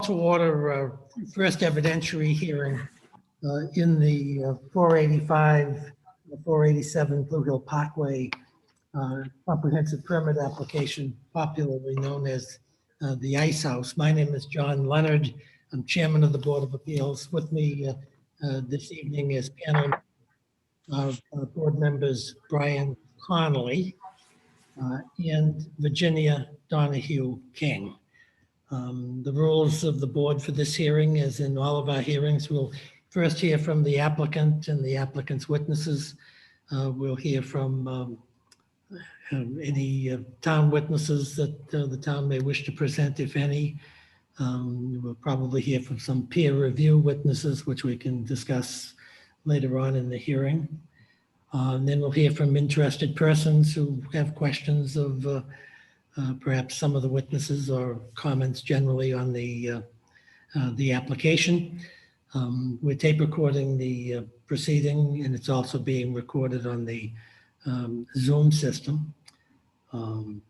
To order first evidentiary hearing in the 485, 487 Blue Hill Parkway comprehensive permit application, popularly known as the Ice House. My name is John Leonard. I'm chairman of the Board of Appeals. With me this evening is panel of board members Brian Connolly and Virginia Donahue King. The rules of the board for this hearing, as in all of our hearings, we'll first hear from the applicant and the applicant's witnesses. We'll hear from any town witnesses that the town may wish to present, if any. We'll probably hear from some peer review witnesses, which we can discuss later on in the hearing. And then we'll hear from interested persons who have questions of perhaps some of the witnesses or comments generally on the application. We're tape recording the proceeding, and it's also being recorded on the Zoom system. I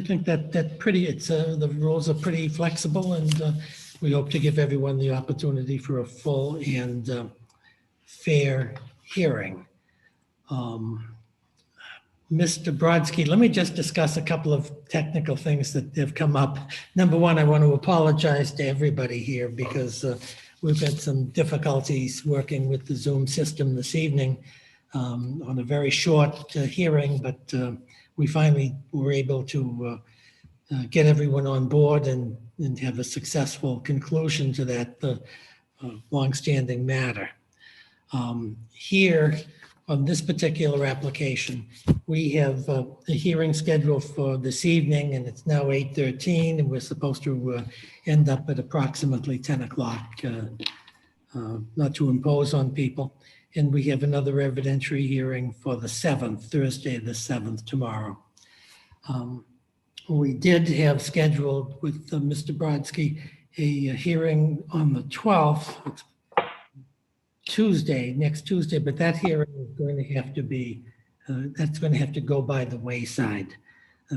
think that the rules are pretty flexible, and we hope to give everyone the opportunity for a full and fair hearing. Mr. Brodsky, let me just discuss a couple of technical things that have come up. Number one, I want to apologize to everybody here because we've had some difficulties working with the Zoom system this evening on a very short hearing, but we finally were able to get everyone on board and have a successful conclusion to that longstanding matter. Here, on this particular application, we have a hearing scheduled for this evening, and it's now 8:13, and we're supposed to end up at approximately 10 o'clock, not to impose on people. And we have another evidentiary hearing for the 7th, Thursday the 7th, tomorrow. We did have scheduled with Mr. Brodsky a hearing on the 12th, next Tuesday, but that hearing is going to have to be, that's going to have to go by the wayside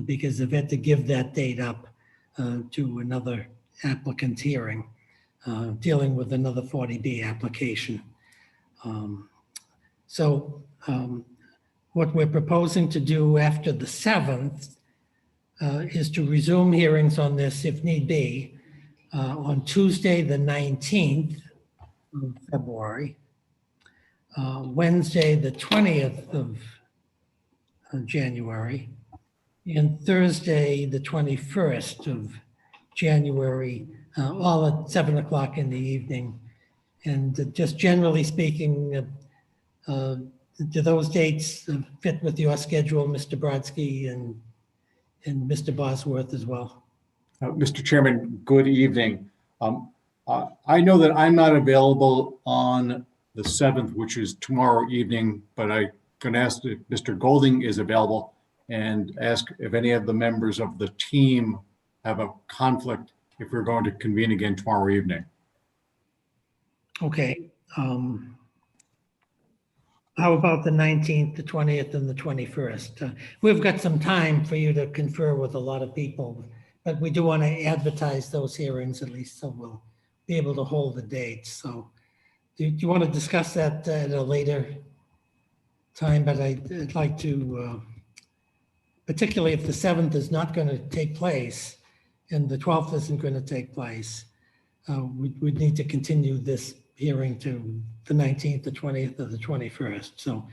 because they've had to give that date up to another applicant's hearing dealing with another 40B application. What we're proposing to do after the 7th is to resume hearings on this if need be on Tuesday, the 19th of February, Wednesday, the 20th of January, and Thursday, the 21st of January, all at 7 o'clock in the evening. And just generally speaking, do those dates fit with your schedule, Mr. Brodsky, and Mr. Bosworth as well? Mr. Chairman, good evening. I know that I'm not available on the 7th, which is tomorrow evening, but I'm going to ask if Mr. Golding is available and ask if any of the members of the team have a conflict if we're going to convene again tomorrow evening. Okay. How about the 19th, the 20th, and the 21st? We've got some time for you to confer with a lot of people, but we do want to advertise those hearings at least, so we'll be able to hold the dates. So do you want to discuss that at a later time? But I'd like to, particularly if the 7th is not going to take place and the 12th isn't going to take place, we'd need to continue this hearing to the 19th, the 20th, or the 21st. So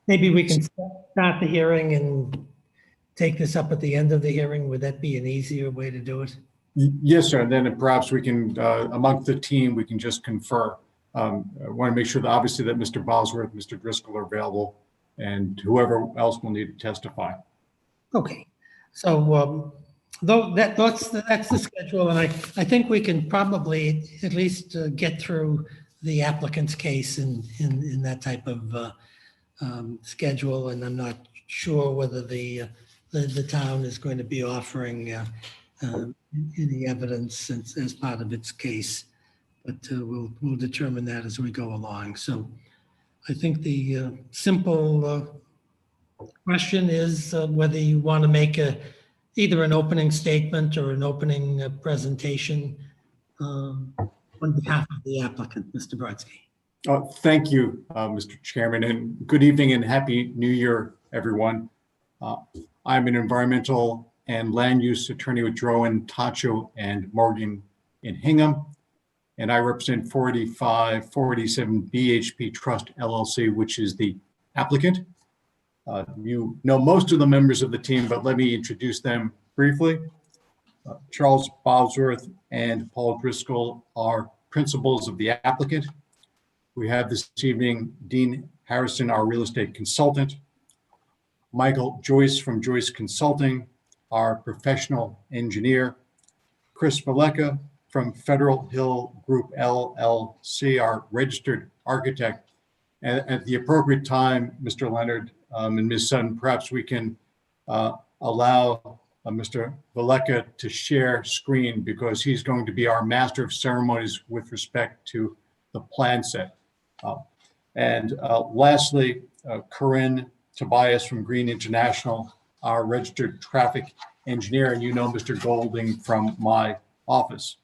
maybe we can start the hearing and take this up at the end of the hearing. Would that be an easier way to do it? Yes, sir. And then perhaps we can, amongst the team, we can just confer. I want to make sure that obviously that Mr. Bosworth, Mr. Driscoll are available, and whoever else will need to testify. Okay. So though that's the schedule, and I think we can probably at least get through the applicant's case in that type of schedule. And I'm not sure whether the town is going to be offering any evidence as part of its case, but we'll determine that as we go along. So I think the simple question is whether you want to make either an opening statement or an opening presentation on behalf of the applicant, Mr. Brodsky. Thank you, Mr. Chairman, and good evening and Happy New Year, everyone. I'm an environmental and land use attorney with Drowan, Tacho, and Morgan in Hingham, and I represent 485, 487 BHP Trust LLC, which is the applicant. You know most of the members of the team, but let me introduce them briefly. Charles Bosworth and Paul Driscoll are principals of the applicant. We have this evening Dean Harrison, our real estate consultant, Michael Joyce from Joyce Consulting, our professional engineer, Chris Maleka from Federal Hill Group LLC, our registered architect. And at the appropriate time, Mr. Leonard and Ms. Sutton, perhaps we can allow Mr. Maleka to share screen because he's going to be our master of ceremonies with respect to the plan set. And lastly, Corinne Tobias from Green International, our registered traffic engineer, and you know Mr. Golding from my office.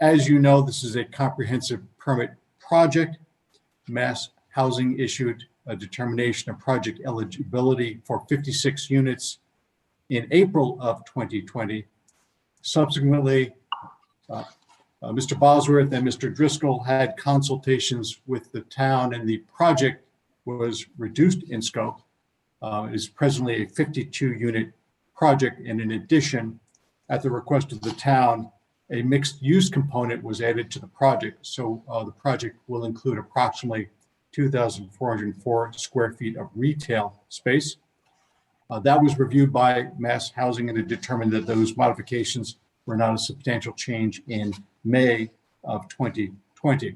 As you know, this is a comprehensive permit project. Mass Housing issued a determination of project eligibility for 56 units in April of 2020. Subsequently, Mr. Bosworth and Mr. Driscoll had consultations with the town, and the project was reduced in scope. It is presently a 52-unit project, and in addition, at the request of the town, a mixed-use component was added to the project. So the project will include approximately 2,404 square feet of retail space. That was reviewed by Mass Housing, and it determined that those modifications were not a substantial change in May of 2020.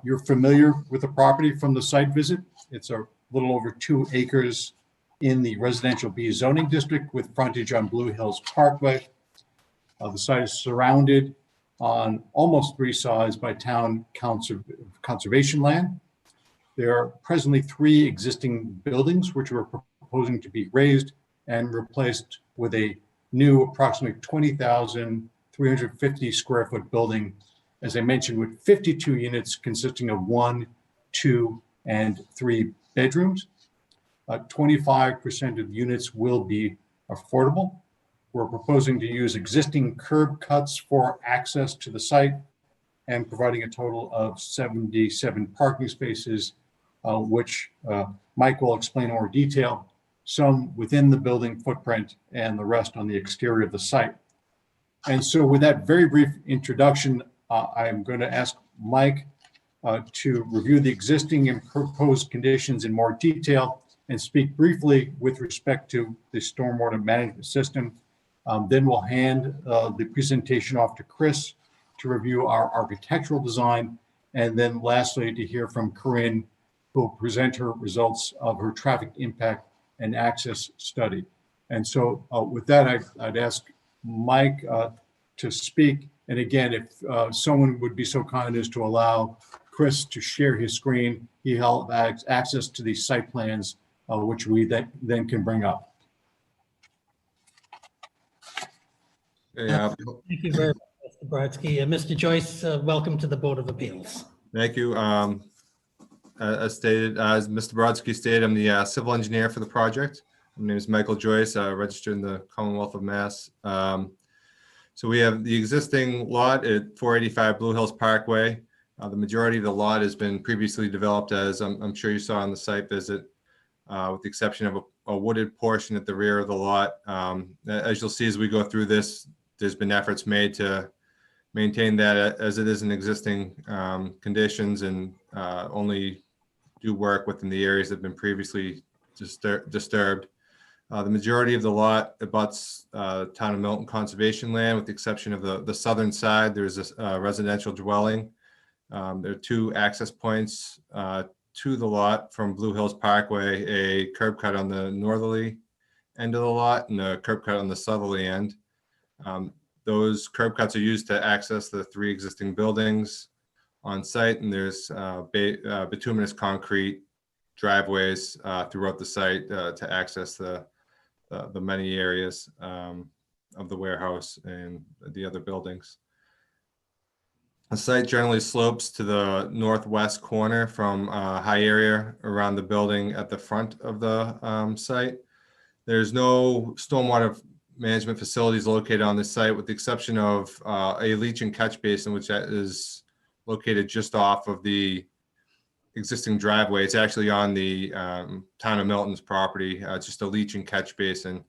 You're familiar with the property from the site visit. It's a little over 2 acres in the residential B zoning district with frontage on Blue Hills Parkway. The site is surrounded on almost 3 sides by town conservation land. There are presently 3 existing buildings which we're proposing to be raised and replaced with a new approximately 20,350 square foot building, as I mentioned, with 52 units consisting of 1, 2, and 3 bedrooms. 25% of units will be affordable. We're proposing to use existing curb cuts for access to the site and providing a total of 77 parking spaces, which Mike will explain in more detail, some within the building footprint and the rest on the exterior of the site. And so with that very brief introduction, I'm going to ask Mike to review the existing and proposed conditions in more detail and speak briefly with respect to the stormwater management system. Then we'll hand the presentation off to Chris to review our architectural design. And then lastly, to hear from Corinne, who will present her results of her traffic impact and access study. And so with that, I'd ask Mike to speak. And again, if someone would be so kind as to allow Chris to share his screen, he'll have access to these site plans, which we then can bring up. Yeah, Thank you very much, Mr. Brodsky. Mr. Joyce, welcome to the Board of Appeals. thank you. As Mr. Brodsky stated, I'm the civil engineer for the project. My name is Michael Joyce, registered in the Commonwealth of Mass. So we have the existing lot at 485 Blue Hills Parkway. The majority of the lot has been previously developed, as I'm sure you saw on the site visit, with the exception of a wooded portion at the rear of the lot. As you'll see as we go through this, there's been efforts made to maintain that as it is in existing conditions and only do work within the areas that have been previously disturbed. The majority of the lot abuts town of Milton conservation land, with the exception of the southern side. There's a residential dwelling. There are 2 access points to the lot from Blue Hills Parkway, a curb cut on the northerly end of the lot and a curb cut on the southerly end. Those curb cuts are used to access the 3 existing buildings on site, and there's bituminous concrete driveways throughout the site to access the the many areas of the warehouse and the other buildings. The site generally slopes to the northwest corner from a high area around the building at the front of the site. There's no stormwater management facilities located on this site with the exception of a leach and catch basin, which is located just off of the existing driveway. It's actually on the town of Milton's property, just a leach and catch basin.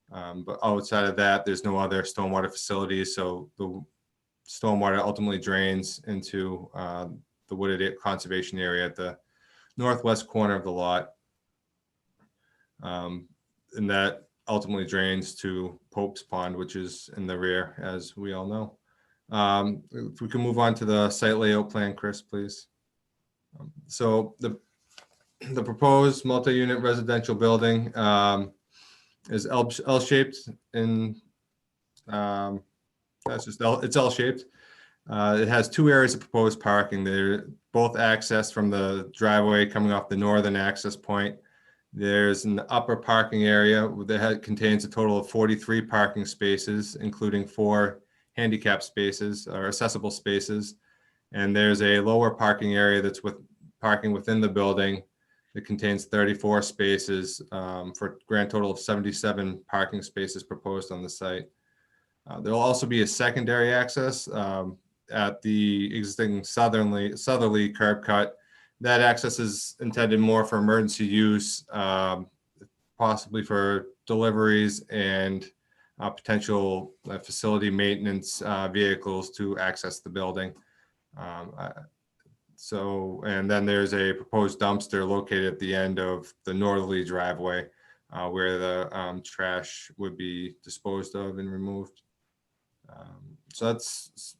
But outside of that, there's no other stormwater facilities. So the stormwater ultimately drains into the wooded conservation area at the northwest corner of the lot. And that ultimately drains to Pope's Pond, which is in the rear, as we all know. If we can move on to the site layout plan, Chris, please. So the proposed multi-unit residential building is L-shaped in it's L-shaped. It has two areas of proposed parking. They're both accessed from the driveway coming off the northern access point. There's an upper parking area that contains a total of 43 parking spaces, including 4 handicap spaces or accessible spaces. And there's a lower parking area that's with parking within the building that contains 34 spaces for a grand total of 77 parking spaces proposed on the site. There will also be a secondary access at the existing southerly curb cut. That access is intended more for emergency use, possibly for deliveries and potential facility maintenance vehicles to access the building. And then there's a proposed dumpster located at the end of the northerly driveway where the trash would be disposed of and removed. So that's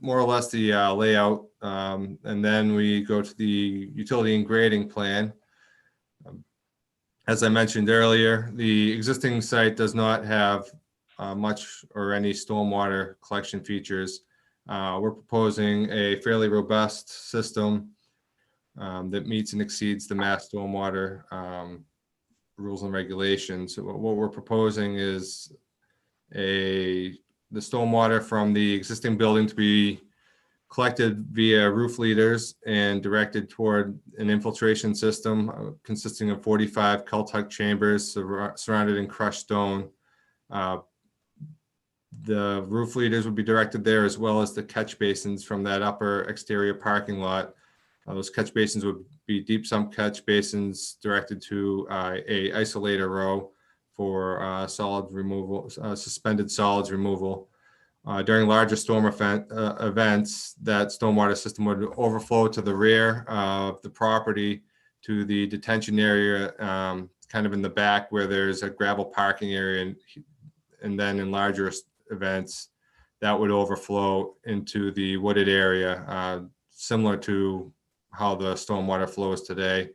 more or less the layout. And then we go to the utility and grading plan. As I mentioned earlier, the existing site does not have much or any stormwater collection features. We're proposing a fairly robust system that meets and exceeds the Mass Stormwater rules and regulations. So what we're proposing is the stormwater from the existing building to be collected via roof leaders and directed toward an infiltration system consisting of 45 Caltech chambers surrounded in crushed stone. The roof leaders would be directed there as well as the catch basins from that upper exterior parking lot. Those catch basins would be deep sump catch basins directed to a isolator row for solid removal, suspended solids removal. During larger storm events, that stormwater system would overflow to the rear of the property to the detention area, kind of in the back where there's a gravel parking area, and then in larger events, that would overflow into the wooded area, similar to how the stormwater flows today.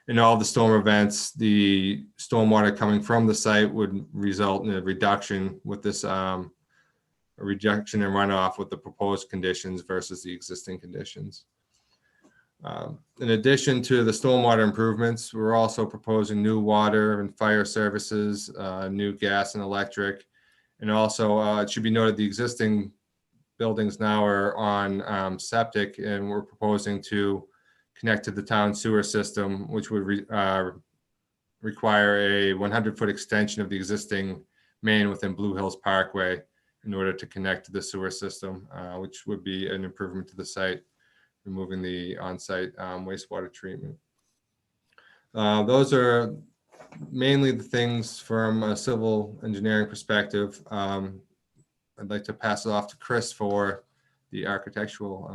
In all the storm events, the stormwater coming from the site would result in a reduction with this a reduction in runoff with the proposed conditions versus the existing conditions. In addition to the stormwater improvements, we're also proposing new water and fire services, new gas and electric. And also it should be noted the existing buildings now are on septic, and we're proposing to connect to the town sewer system, which would require a 100-foot extension of the existing main within Blue Hills Parkway in order to connect to the sewer system, which would be an improvement to the site, removing the on-site wastewater treatment. Those are mainly the things from a civil engineering perspective. I'd like to pass it off to Chris for the architectural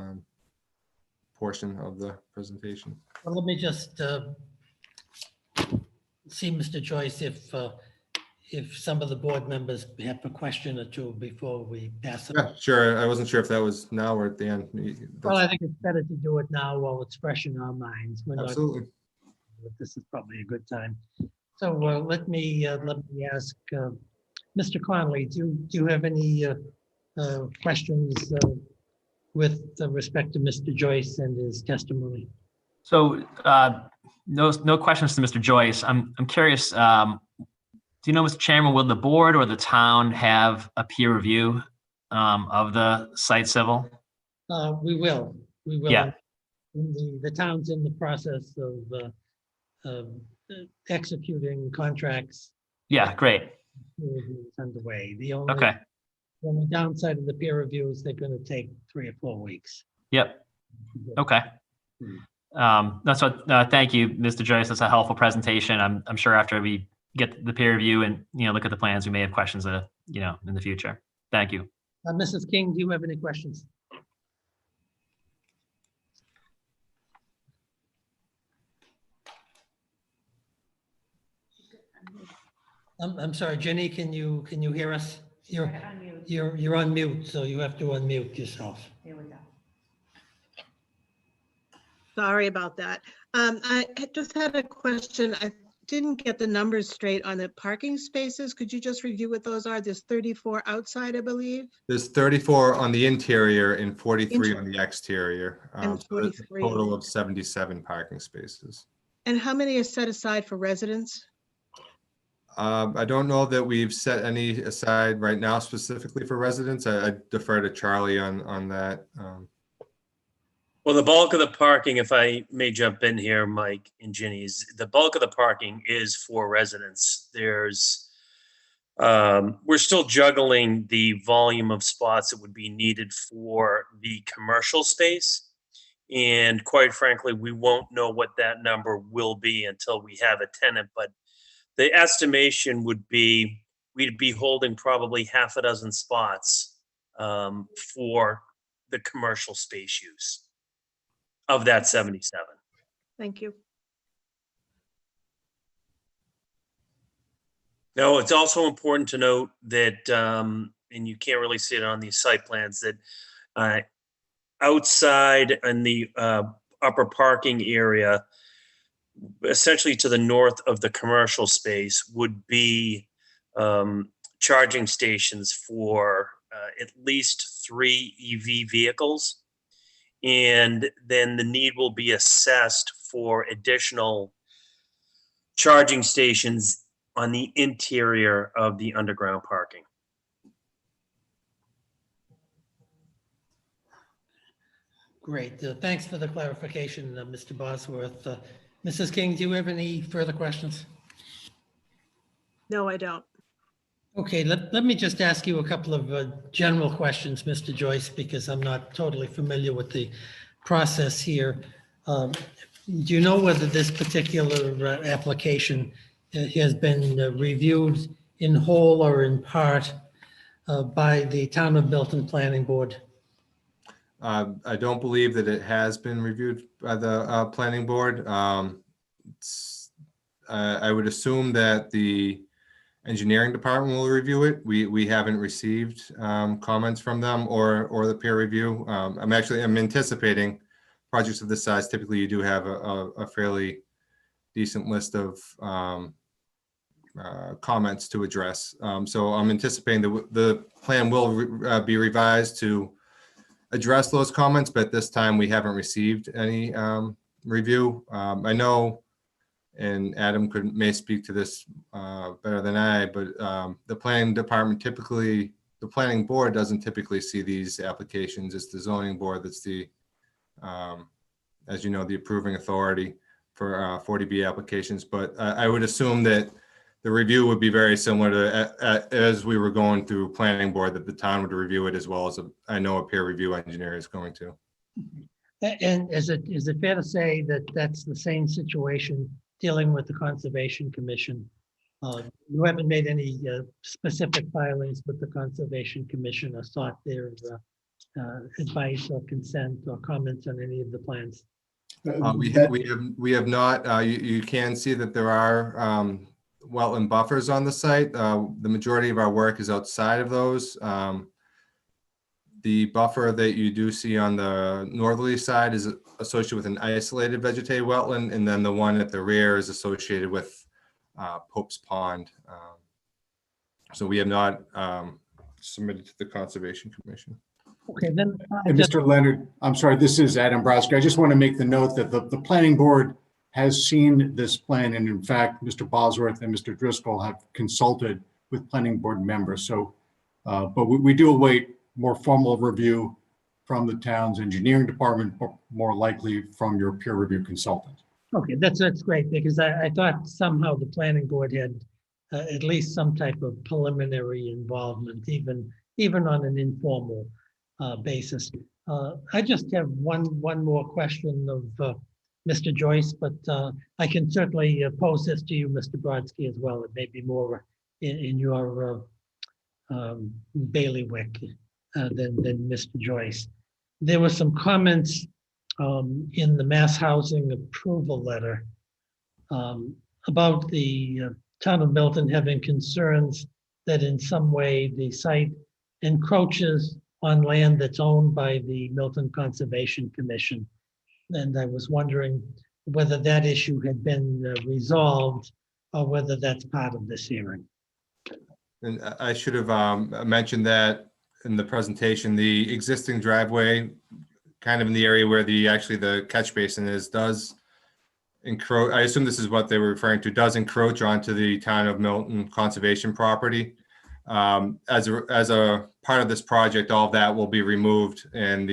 portion of the presentation. Well, let me just see, Mr. Joyce, if some of the board members have a question or two before we pass it. Yeah, sure. I wasn't sure if that was now or at the end. Well, I think it's better to do it now while it's fresh in our minds. We're not- Absolutely. This is probably a good time. So let me ask Mr. Conley, do you have any questions with respect to Mr. Joyce and his testimony? So no questions to Mr. Joyce. I'm curious. Do you know, Mr. Chairman, will the board or the town have a peer review of the site civil? We will. Yeah. The town's in the process of executing contracts. Yeah, great. Peer review is underway. The Okay. only downside of the peer review is they're going to take 3 or 4 weeks. Yep. Okay. That's what. Thank you, Mr. Joyce. That's a helpful presentation. I'm sure after we get the peer review and look at the plans, we may have questions in the future. Thank you. Mrs. King, do you have any questions? I'm sorry, Jenny, can you hear us? You're on mute, so you have to unmute yourself. There we go. Sorry about that. I just had a question. I didn't get the numbers straight on the parking spaces. Could you just review what those are? There's 34 outside, I believe. There's 34 on the interior and 43 on the exterior. And So it's a 43 total of 77 parking spaces. And how many are set aside for residents? I don't know that we've set any aside right now specifically for residents. I defer to Charlie on that. Well, the bulk of the parking, if I may jump in here, Mike and Ginny, is the bulk of the parking is for residents. We're still juggling the volume of spots that would be needed for the commercial space. And quite frankly, we won't know what that number will be until we have a tenant. But the estimation would be, we'd be holding probably half a dozen spots for the commercial space use of that 77. Thank you. Now, it's also important to note that, and you can't really see it on these site plans, that outside in the upper parking area, essentially to the north of the commercial space, would be charging stations for at least 3 EV vehicles. And then the need will be assessed for additional charging stations on the interior of the underground parking. Great. Thanks for the clarification, Mr. Bosworth. Mrs. King, do you have any further questions? No, I don't. Okay, let me just ask you a couple of general questions, Mr. Joyce, because I'm not totally familiar with the process here. Do you know whether this particular application has been reviewed in whole or in part by the Town of Milton Planning Board? I don't believe that it has been reviewed by the planning board. I would assume that the engineering department will review it. We haven't received comments from them or the peer review. I'm anticipating projects of this size. Typically, you do have a fairly decent list of comments to address. So I'm anticipating that the plan will be revised to address those comments, but this time we haven't received any review. I know, and Adam may speak to this better than I, but the planning department the planning board doesn't typically see these applications. It's the zoning board that's the, as you know, the approving authority for 40B applications. But I would assume that the review would be very similar to as we were going through planning board, that the town would review it as well as I know a peer review engineer is going to. And is it fair to say that that's the same situation dealing with the Conservation Commission? You haven't made any specific filings with the Conservation Commission or sought their advice or consent or comments on any of the plans? We have not. You can see that there are wetland buffers on the site. The majority of our work is outside of those. The buffer that you do see on the northerly side is associated with an isolated vegetated wetland, and then the one at the rear is associated with Pope's Pond. So we have not submitted to the Conservation Commission. Okay, then. And Mr. Leonard, I'm sorry, this is Adam Brodsky. I just want to make the note that the planning board has seen this plan, and in fact, Mr. Bosworth and Mr. Driscoll have consulted with planning board members. So, but we do await more formal review from the town's engineering department, but more likely from your peer review consultant. Okay, that's great, because I thought somehow the planning board had at least some type of preliminary involvement, even on an informal basis. I just have one more question of Mr. Joyce, but I can certainly pose this to you, Mr. Brodsky, as well. It may be more in your bailiwick than Mr. Joyce. There were some comments in the mass housing approval letter about the town of Milton having concerns that in some way the site encroaches on land that's owned by the Milton Conservation Commission. And I was wondering whether that issue had been resolved or whether that's part of this hearing. And I should have mentioned that in the presentation, the existing driveway, kind of in the area where the catch basin is, does encroach. I assume this is what they were referring to, does encroach onto the town of Milton conservation property. As a part of this project, all of that will be removed, and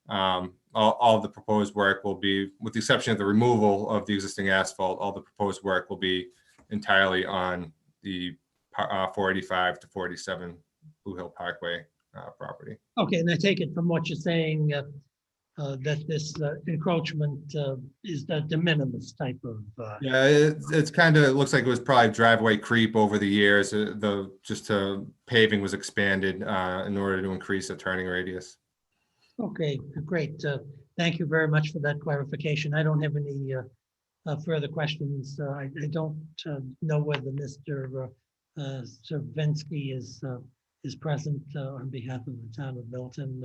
all of the proposed work will be, with the exception of the removal of the existing asphalt, all the proposed work will be entirely on the 485 to 487 Blue Hill Parkway property. Okay, and I take it from what you're saying that this encroachment is the de minimis type of. Yeah, it's kind of, it looks like it was probably driveway creep over the years. Paving was expanded in order to increase the turning radius. Okay, great. Thank you very much for that clarification. I don't have any further questions. I don't know whether Mr. Cervinsky is present on behalf of the town of Milton.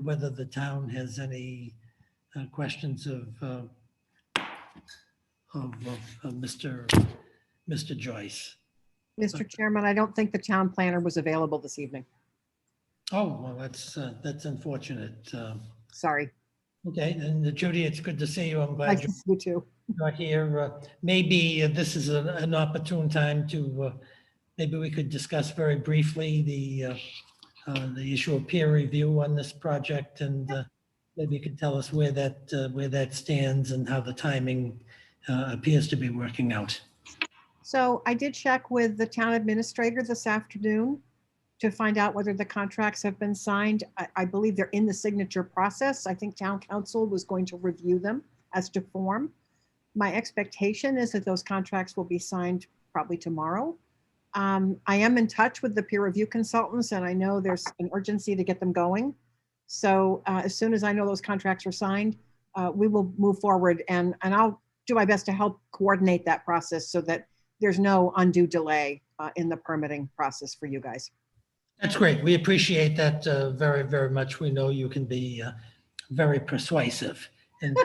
Whether the town has any questions of Mr. Joyce. Mr. Chairman, I don't think the town planner was available this evening. Oh, well, that's unfortunate. Sorry. Okay, and Judy, it's good to see you. I'm glad Nice to see you too. you're here. Maybe this is an opportune time to, maybe we could discuss very briefly the issue of peer review on this project, and maybe you could tell us where that stands and how the timing appears to be working out. So I did check with the town administrator this afternoon to find out whether the contracts have been signed. I believe they're in the signature process. I think town council was going to review them as to form. My expectation is that those contracts will be signed probably tomorrow. I am in touch with the peer review consultants, and I know there's an urgency to get them going. So as soon as I know those contracts are signed, we will move forward, and I'll do my best to help coordinate that process so that there's no undue delay in the permitting process for you guys. That's great. We appreciate that very, very much. We know you can be very persuasive. And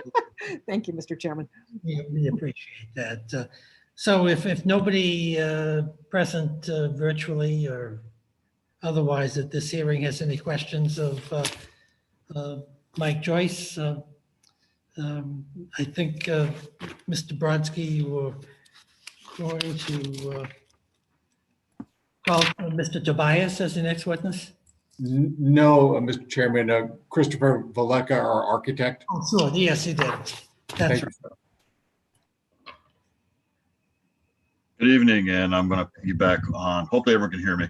Thank you, Mr. Chairman. we appreciate that. So if nobody present virtually or otherwise at this hearing has any questions of Mike Joyce, I think Mr. Brodsky, you were going to call Mr. Tobias as the next witness? No, Mr. Chairman, Christopher Valeka, our architect. Oh, sure. Yes, he did. That's Thank right. you. Good evening, and I'm going to piggyback on, hopefully everyone can hear me.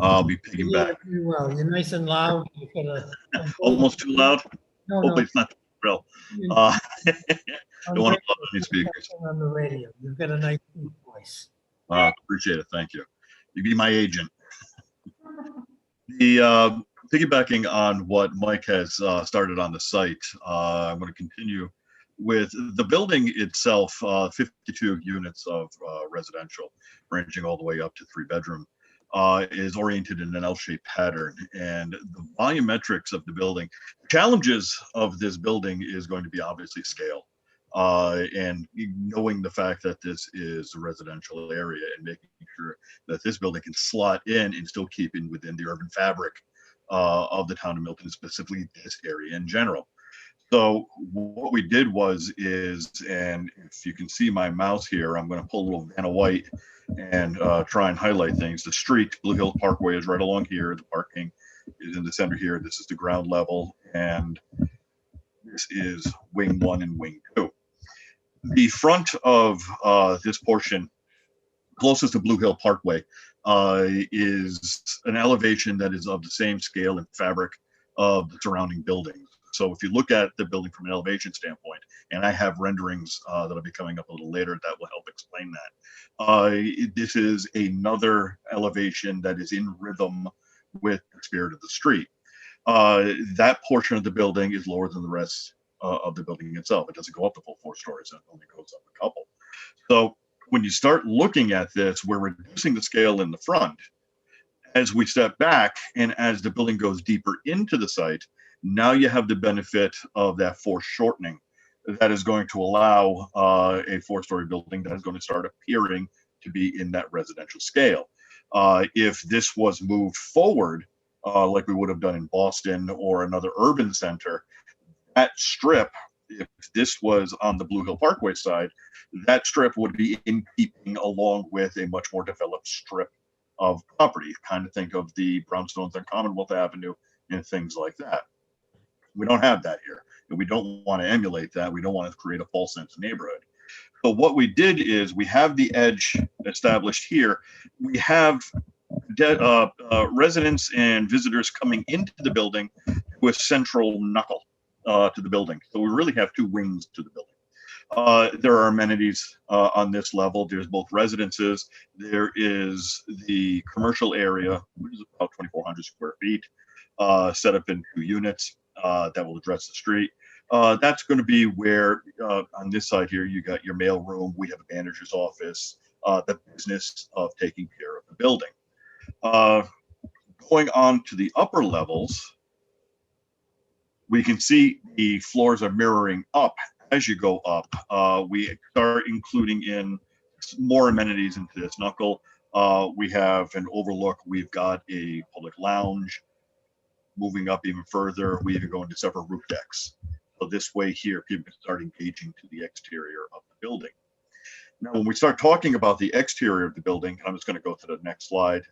I'll be piggybacking. Very well. You're nice and loud. You've got Almost too loud? No, Hopefully it's not too real. Don't want to blow any speakers. On the radio. You've got a nice deep voice. Appreciate it, thank you. You be my agent. The piggybacking on what Mike has started on the site, I'm going to continue with the building itself. 52 units of residential, ranging all the way up to 3-bedroom, is oriented in an L-shaped pattern, and the volumetrics of the building. The challenges of this building is going to be obviously scale, and knowing the fact that this is a residential area and making sure that this building can slot in and still keep in within the urban fabric of the town of Milton, specifically this area in general. So what we did and if you can see my mouse here, I'm going to pull a little Vanna White and try and highlight things. The street, Blue Hill Parkway, is right along here. The parking is in the center here. This is the ground level, and this is wing 1 and wing 2. The front of this portion, closest to Blue Hill Parkway, is an elevation that is of the same scale and fabric of the surrounding buildings. So if you look at the building from an elevation standpoint, and I have renderings that'll be coming up a little later that will help explain that. This is another elevation that is in rhythm with the spirit of the street. That portion of the building is lower than the rest of the building itself. It doesn't go up the full 4 stories, it only goes up a couple. So when you start looking at this, we're reducing the scale in the front. As we step back and as the building goes deeper into the site, now you have the benefit of that foreshortening that is going to allow a 4-story building that is going to start appearing to be in that residential scale. If this was moved forward, like we would have done in Boston or another urban center, that strip, if this was on the Blue Hill Parkway side, that strip would be in keeping along with a much more developed strip of property. Kind of think of the brownstones on Commonwealth Avenue and things like that. We don't have that here, and we don't want to emulate that. We don't want to create a false sense of neighborhood. So what we did is we have the edge established here. We have residents and visitors coming into the building with central knuckle to the building. So we really have 2 wings to the building. There are amenities on this level. There's both residences. There is the commercial area, which is about 2,400 square feet, set up in 2 units that will address the street. That's going to be where on this side here, you got your mail room. We have a manager's office, the business of taking care of the building. Going on to the upper levels, we can see the floors are mirroring up as you go up. We start including in more amenities into this knuckle. We have an overlook. We've got a public lounge. Moving up even further, we even go into several roof decks. So this way here, people can start engaging to the exterior of the building. Now, when we start talking about the exterior of the building, I'm just going to go to the next slide.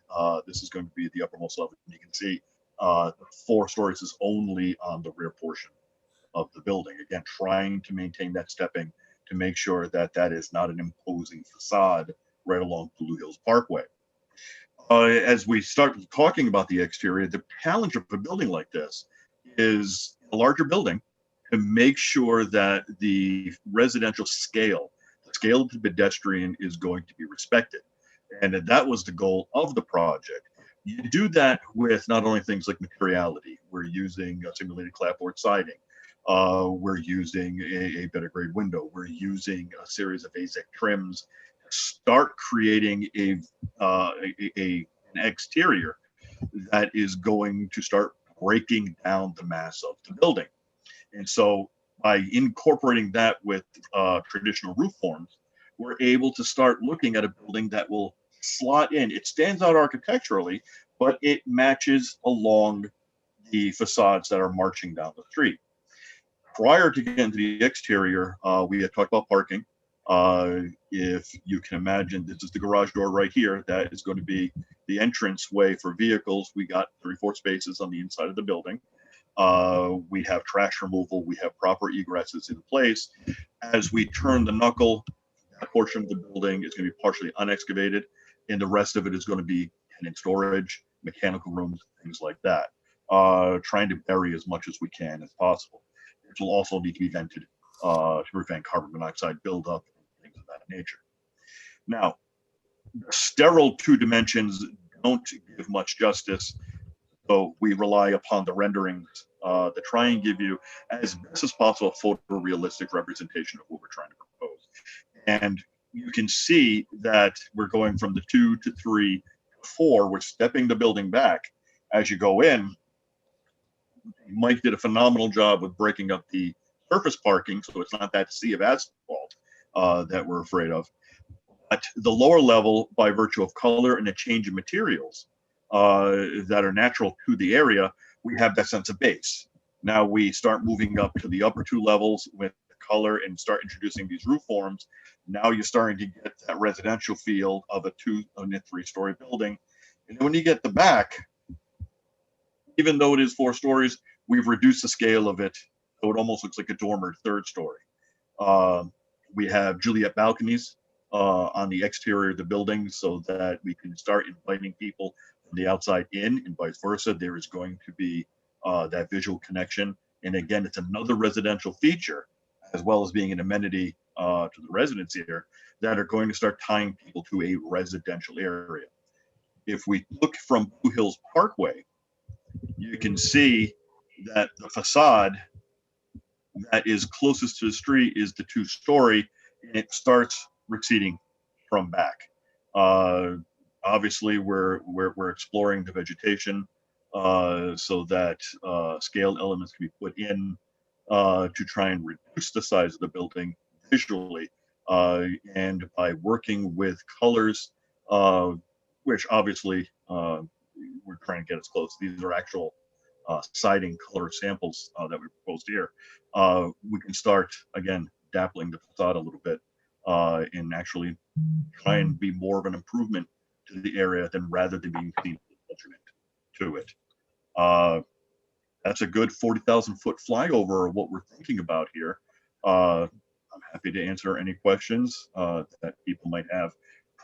This is going to be the uppermost level. You can see 4 stories is only on the rear portion of the building. Again, trying to maintain that stepping to make sure that that is not an imposing facade right along Blue Hills Parkway. As we start talking about the exterior, the challenge of a building like this is a larger building to make sure that the residential scale, the scale of the pedestrian is going to be respected. And that was the goal of the project. You do that with not only things like materiality, we're using simulated clapboard siding, we're using a better grade window, we're using a series of AZEK trims, start creating an exterior that is going to start breaking down the mass of the building. And so by incorporating that with traditional roof forms, we're able to start looking at a building that will slot in. It stands out architecturally, but it matches along the facades that are marching down the street. Prior to getting to the exterior, we had talked about parking. If you can imagine, this is the garage door right here. That is going to be the entrance way for vehicles. We got 34 spaces on the inside of the building. We have trash removal. We have proper egresses in place. As we turn the knuckle, that portion of the building is going to be partially unexcavated, and the rest of it is going to be tenant storage, mechanical rooms, things like that. Trying to bury as much as we can as possible. It will also need to be vented to prevent carbon monoxide buildup and things of that nature. Now, sterile 2 dimensions don't give much justice, so we rely upon the renderings to try and give you, as best as possible, a photorealistic representation of what we're trying to propose. And you can see that we're going from the 2 to 3 to 4. We're stepping the building back. As you go in, Mike did a phenomenal job with breaking up the surface parking, so it's not that sea of asphalt that we're afraid of. But the lower level, by virtue of color and a change in materials that are natural to the area, we have that sense of base. Now we start moving up to the upper 2 levels with color and start introducing these roof forms. Now you're starting to get that residential feel of a 2 and a 3-story building. And then when you get the back, even though it is 4 stories, we've reduced the scale of it, so it almost looks like a dormer 3rd story. We have Juliet balconies on the exterior of the building so that we can start inviting people from the outside in, and vice versa. There is going to be that visual connection. And again, it's another residential feature, as well as being an amenity to the residents here, that are going to start tying people to a residential area. If we look from Blue Hills Parkway, you can see that the facade that is closest to the street is the 2-story, and it starts receding from back. Obviously, we're exploring the vegetation so that scale elements can be put in to try and reduce the size of the building visually, and by working with colors, which obviously we're trying to get as close. These are actual siding color samples that we proposed here. We can start, again, dappling the facade a little bit and actually try and be more of an improvement to the area than rather than being seen detriment to it. That's a good 40,000 foot flyover of what we're thinking about here. I'm happy to answer any questions that people might have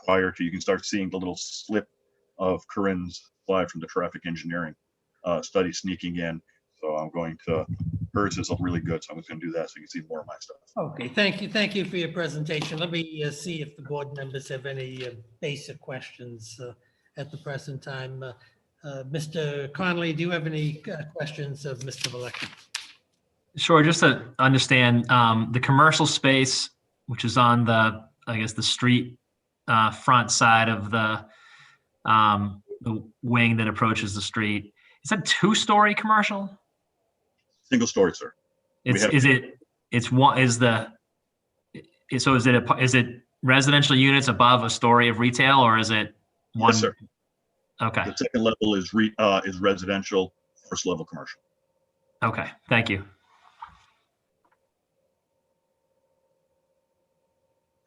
prior to, you can start seeing the little slip of Corinne's slide from the traffic engineering study sneaking in. So I'm going to, hers is really good, so I'm just going to do that so you can see more of my stuff. Okay, thank you. Thank you for your presentation. Let me see if the board members have any basic questions at the present time. Mr. Connolly, do you have any questions of Mr. Valecki? Sure. Just to understand the commercial space, which is on the, I guess, the street front side of the wing that approaches the street. Is that 2-story commercial? Single story, sir. Is it residential units above a story of retail, or is it one? Yes, sir. Okay. The second level is residential, first level commercial. Okay. Thank you.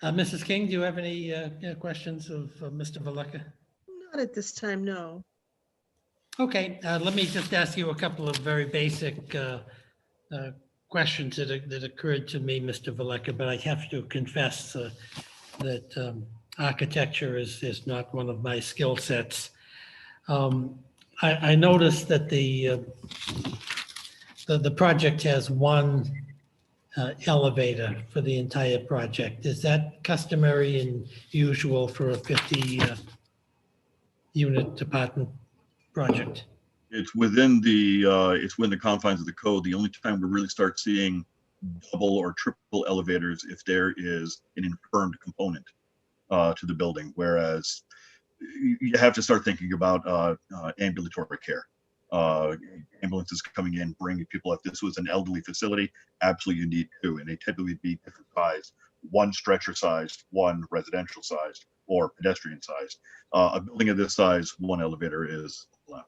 Mrs. King, do you have any questions of Mr. Valecki? Not at this time, no. Okay, let me just ask you a couple of very basic questions that occurred to me, Mr. Valecki, but I have to confess that architecture is not one of my skill sets. I noticed that the project has one elevator for the entire project. Is that customary and usual for a 50 unit apartment project? It's within the confines of the code. The only time we really start seeing double or triple elevators if there is an infirmed component to the building, whereas you have to start thinking about ambulatory care. Ambulances coming in, bringing people. If this was an elderly facility, absolutely you need 2, and they typically be different size, 1 stretcher sized, 1 residential sized, or pedestrian sized. A building of this size, 1 elevator is allowed.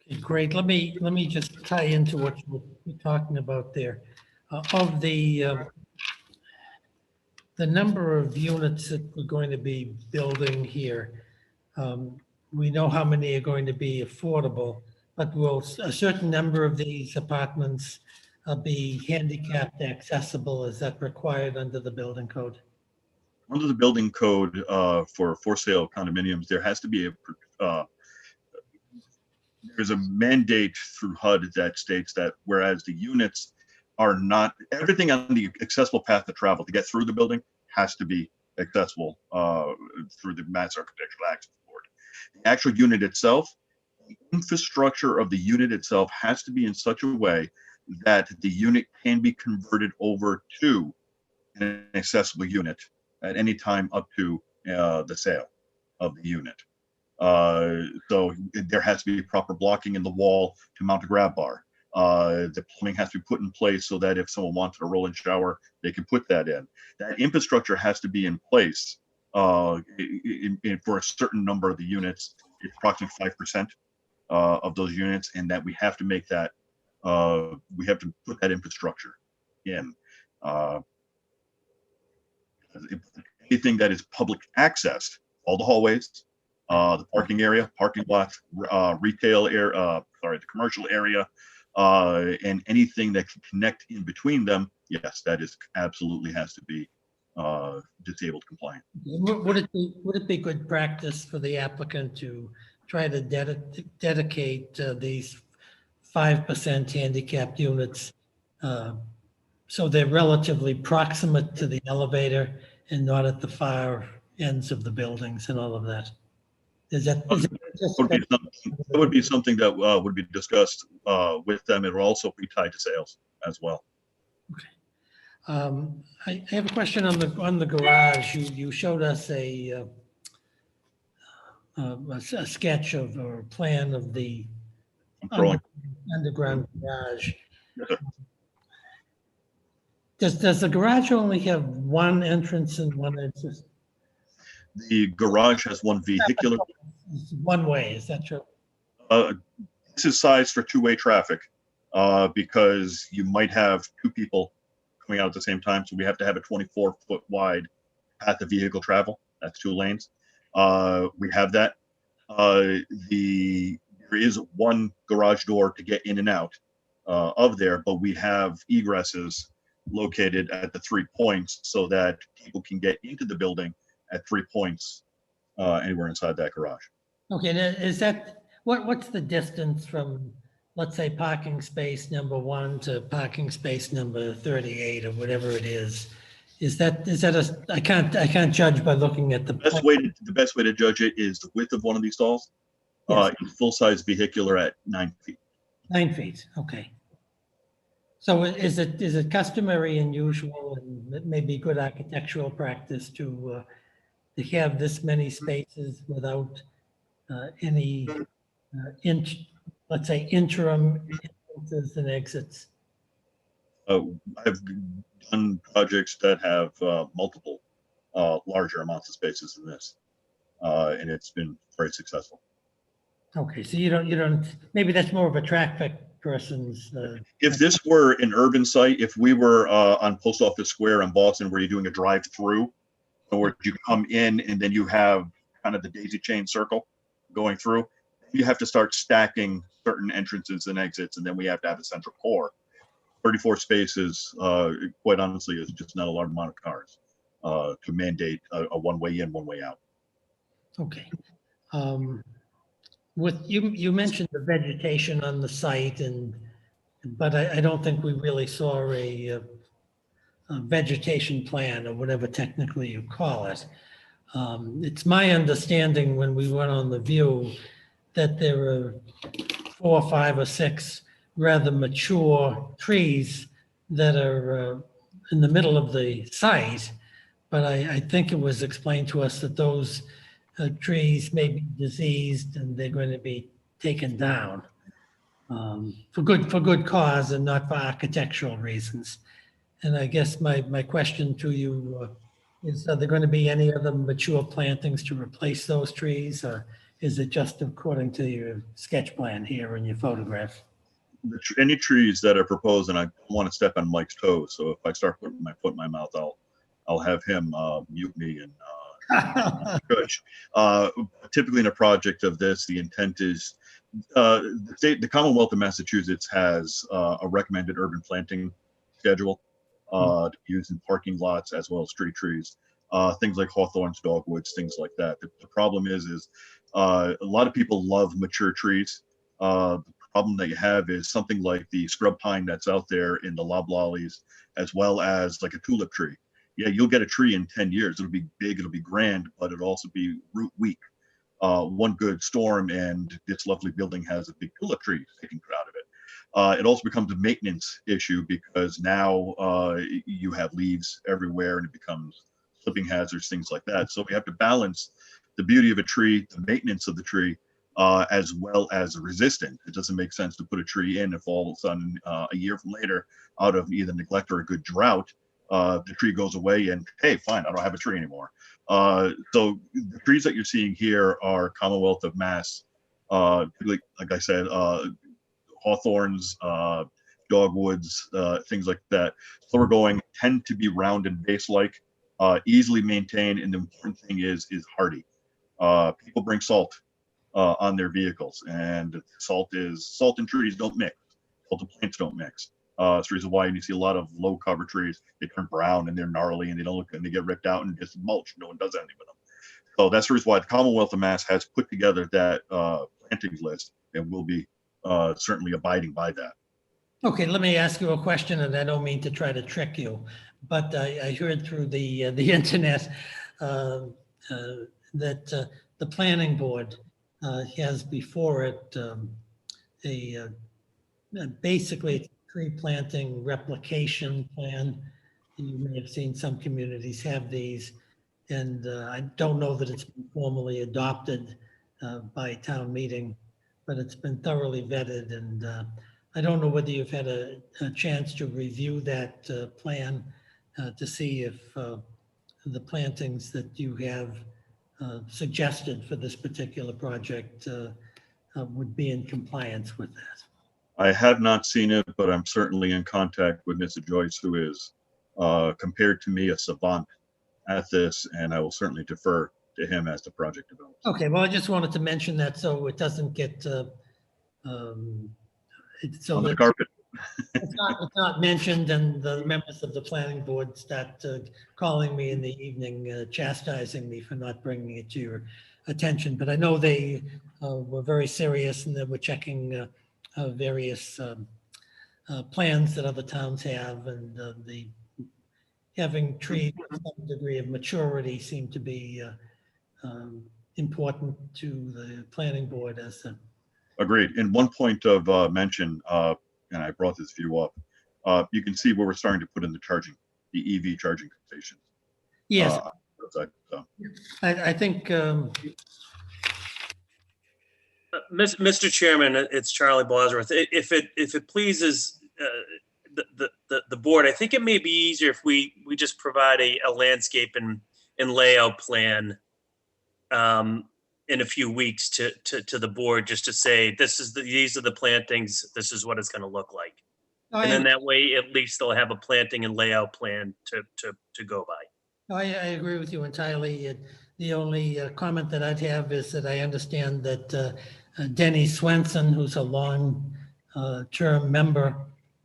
Okay, great. Let me just tie into what you're talking about there. Of the number of units that we're going to be building here, we know how many are going to be affordable, but will a certain number of these apartments be handicapped accessible? Is that required under the building code? Under the building code for sale condominiums, there has to be there's a mandate through HUD that states that whereas the units are not, everything on the accessible path to travel to get through the building has to be accessible through the Mass Architectural Access Board. The actual unit itself, the infrastructure of the unit itself has to be in such a way that the unit can be converted over to an accessible unit at any time up to the sale of the unit. So there has to be proper blocking in the wall to mount a grab bar. The plumbing has to be put in place so that if someone wanted a roll-in shower, they can put that in. That infrastructure has to be in place for a certain number of the units. It's approximately 5% of those units, and that we have to make that we have to put that infrastructure in. Anything that is public access, all the hallways, the parking area, parking lots, retail area, the commercial area, and anything that can connect in between them, yes, that is absolutely has to be disabled compliant. Would it be good practice for the applicant to try to dedicate these 5% handicapped units so they're relatively proximate to the elevator and not at the far ends of the buildings and all of that? Is that just- That would be something that would be discussed with them. It will also be tied to sales as well. I have a question on the garage. You showed us a sketch of or a plan of the Controlling. underground garage. Yes, sir. Does the garage only have one entrance and one exit? The garage has one vehicular. It's one way, is that true? This is sized for two-way traffic because you might have two people coming out at the same time. So we have to have a 24-foot wide path of vehicle travel. That's 2 lanes. We have that. There is one garage door to get in and out of there, but we have egresses located at the 3 points so that people can get into the building at 3 points anywhere inside that garage. Okay, now is that, what's the distance from, let's say, parking space number 1 to parking space number 38 or whatever it is? Is that I can't judge by looking at the. The best way to judge it is the width of one of these stalls. Yes. Full-size vehicular at 9 feet. 9 feet, okay. So is it customary and usual and it may be good architectural practice to have this many spaces without any, let's say, interim entrances and exits? I've done projects that have multiple larger amounts of spaces than this, and it's been very successful. Okay, so you don't, maybe that's more of a traffic person's. If this were an urban site, if we were on Post Office Square in Boston, where you're doing a drive-through, or you come in and then you have kind of the daisy chain circle going through, you have to start stacking certain entrances and exits, and then we have to have a central core. 34 spaces, quite honestly, is just not a large amount of cars to mandate a one-way in, one-way out. Okay. With you mentioned the vegetation on the site, but I don't think we really saw a vegetation plan or whatever technically you call it. It's my understanding when we went on the view that there were 4, 5, or 6 rather mature trees that are in the middle of the site, but I think it was explained to us that those trees may be diseased and they're going to be taken down for good cause and not for architectural reasons. And I guess my question to you is, are there going to be any other mature plantings to replace those trees, or is it just according to your sketch plan here in your photograph? Any trees that are proposed, and I don't want to step on Mike's toes, so if I start putting my foot in my mouth, I'll have him mute me and coach. Typically in a project of this, the intent is the Commonwealth of Massachusetts has a recommended urban planting schedule to use in parking lots as well as street trees, things like hawthorns, dogwoods, things like that. The problem is a lot of people love mature trees. The problem that you have is something like the scrub pine that's out there in the loblollies, as well as like a tulip tree. Yeah, you'll get a tree in 10 years. It'll be big, it'll be grand, but it'll also be root weak. One good storm and this lovely building has a big tulip tree taken out of it. It also becomes a maintenance issue because now you have leaves everywhere and it becomes slipping hazards, things like that. So we have to balance the beauty of a tree, the maintenance of the tree, as well as resistance. It doesn't make sense to put a tree in if all of a sudden a year from later, out of either neglect or a good drought, the tree goes away and hey, fine, I don't have a tree anymore. So the trees that you're seeing here are Commonwealth of Mass, like I said, hawthorns, dogwoods, things like that. So we're going tend to be round and base-like, easily maintained, and the important thing is hardy. People bring salt on their vehicles, and salt and trees don't mix. Salt and plants don't mix. That's the reason why you see a lot of low cover trees. They turn brown and they're gnarly and they don't look good and they get ripped out and just mulch. No one does anything with them. So that's the reason why the Commonwealth of Mass has put together that plantings list, and will be certainly abiding by that. Okay, let me ask you a question, and I don't mean to try to trick you, but I heard through the internet that the planning board has before it basically a tree planting replication plan. You may have seen some communities have these, and I don't know that it's been formally adopted by town meeting, but it's been thoroughly vetted, and I don't know whether you've had a chance to review that plan to see if the plantings that you have suggested for this particular project would be in compliance with that. I have not seen it, but I'm certainly in contact with Mr. Joyce, who is compared to me a savant at this, and I will certainly defer to him as the project develops. Okay, well, I just wanted to mention that so it doesn't get so On the that carpet. it's not mentioned, and the members of the planning board start calling me in the evening, chastising me for not bringing it to your attention. But I know they were very serious, and they were checking various plans that other towns have, and the having trees with some degree of maturity seemed to be important to the planning board as a. Agreed. And one point of mention, and I brought this view up, you can see where we're starting to put in the EV charging stations. Yes, So, I think, Mr. Chairman, it's Charlie Bosworth. If it pleases the board, I think it may be easier if we just provide a landscape and layout plan in a few weeks to the board, just to say, these are the plantings, this is what it's going to look like. And then that way, at least they'll have a planting and layout plan to go by. I agree with you entirely. The only comment that I'd have is that I understand that Denny Swenson, who's a long-term member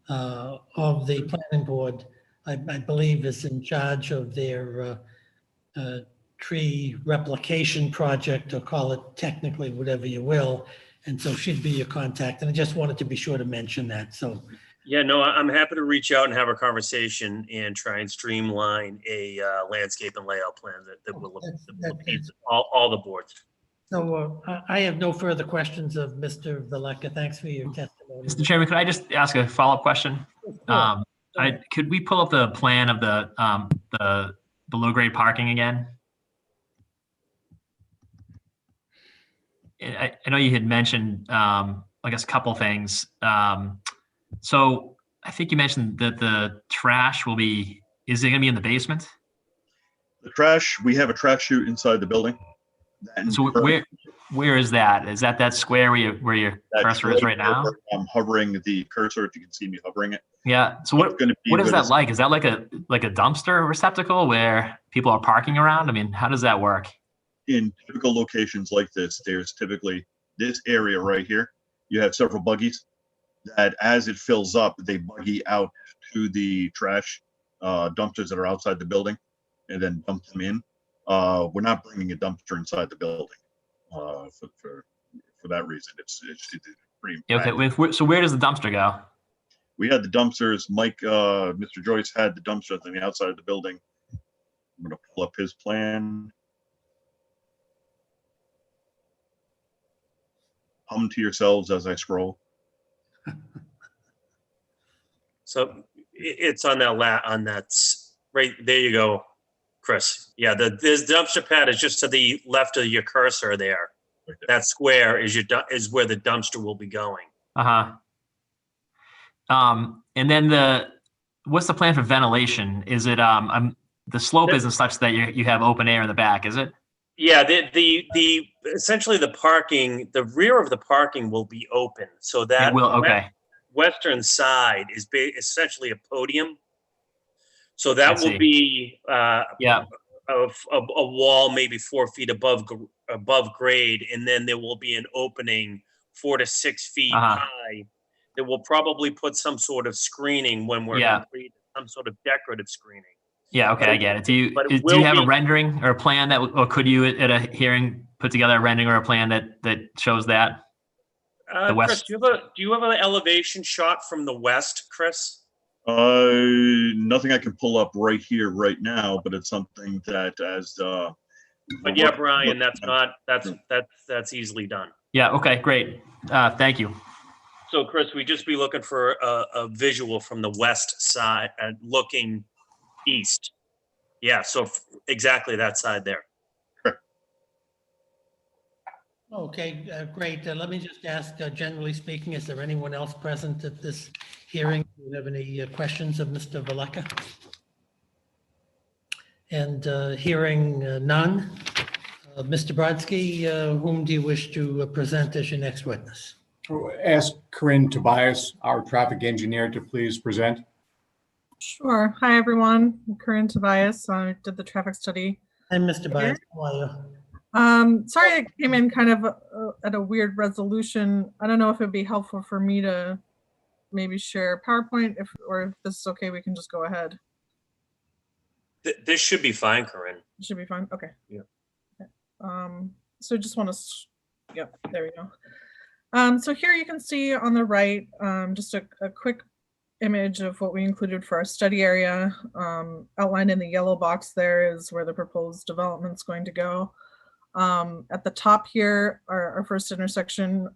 of the planning board, I believe is in charge of their tree replication project, or call it technically whatever you will. And so she'd be your contact. And I just wanted to be sure to mention that. So Yeah, no, I'm happy to reach out and have a conversation and try and streamline a landscape and layout plan that will appease all the boards. So I have no further questions of Mr. Valeka. Thanks for your testimony. Mr. Chairman, could I just ask a follow-up question? Could we pull up the plan of the low-grade parking again? I know you had mentioned, I guess, a couple things. So I think you mentioned that the trash is it going to be in the basement? the trash, we have a trash chute inside the building. So where is that? Is that square where your cursor is right now? I'm hovering the cursor, if you can see me hovering it. Yeah. So what is that like? Is that like a dumpster receptacle where people are parking around? I mean, how does that work? In typical locations like this, there's typically this area right here. You have several buggies that, as it fills up, they buggy out to the trash dumpsters that are outside the building and then dump them in. We're not bringing a dumpster inside the building for that reason. It's pretty. Okay. So where does the dumpster go? We had the dumpsters. Mr. Joyce had the dumpsters on the outside of the building. I'm going to pull up his plan. Hum to yourselves as I scroll. So it's on that right there. You go, Chris. Yeah, this dumpster pad is just to the left of your cursor there. Right there. That square is where the dumpster will be going. And then what's the plan for ventilation? Is it the slope isn't such that you have open air in the back, is it? Yeah, essentially the rear of the parking will be open, so that It will. Okay. western side is essentially a podium. So I that see. will be Yeah. a wall maybe 4 feet above grade, and then there will be an opening 4 to 6 feet Uh-huh. high that will probably put some sort of screening when we're Yeah. complete, some sort of decorative screening. Yeah. Okay. I get it. Do But it you will have a be- rendering or a plan that, or could you at a hearing put together a rendering or a plan that shows that? The Chris, west. do you have an elevation shot from the west, Chris? Nothing I can pull up right here, right now, but it's something that as But yeah, Brian, that's easily done. Yeah. Okay. Great. Thank you. So Chris, we'd just be looking for a visual from the west side looking east. Yeah, so exactly that side there. Okay, great. Let me just ask, generally speaking, is there anyone else present at this hearing? Do you have any questions of Mr. Valeka? And hearing none, Mr. Brodsky, whom do you wish to present as your next witness? Ask Corinne Tobias, our traffic engineer, to please present. Sure. Hi, everyone. I'm Corinne Tobias. I did the traffic study. Hi, Mr. Bias, how are you? Sorry, I came in kind of at a weird resolution. I don't know if it'd be helpful for me to maybe share PowerPoint, or if this is okay, we can just go ahead. This should be fine, Corinne. It should be fine. Okay. Yeah. Okay. So just want to, yep, there we go. So here you can see on the right, just a quick image of what we included for our study area. Outlined in the yellow box there is where the proposed development's going to go. At the top here, our first intersection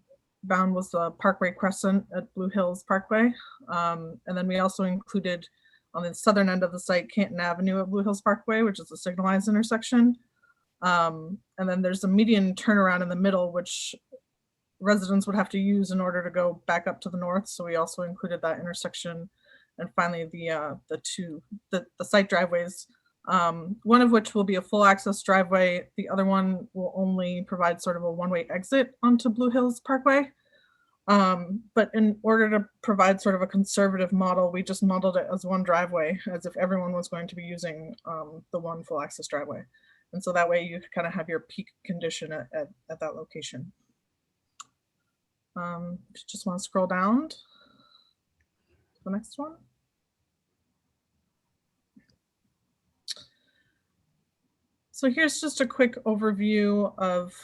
bound was the Parkway Crescent at Blue Hills Parkway. And then we also included on the southern end of the site, Canton Avenue at Blue Hills Parkway, which is a signalized intersection. And then there's a median turnaround in the middle, which residents would have to use in order to go back up to the north. So we also included that intersection. And finally, the site driveways, one of which will be a full access driveway. The other one will only provide sort of a one-way exit onto Blue Hills Parkway. But in order to provide sort of a conservative model, we just modeled it as one driveway, as if everyone was going to be using the one full access driveway. And so that way you kind of have your peak condition at that location. Just want to scroll down to the next one. So here's just a quick overview of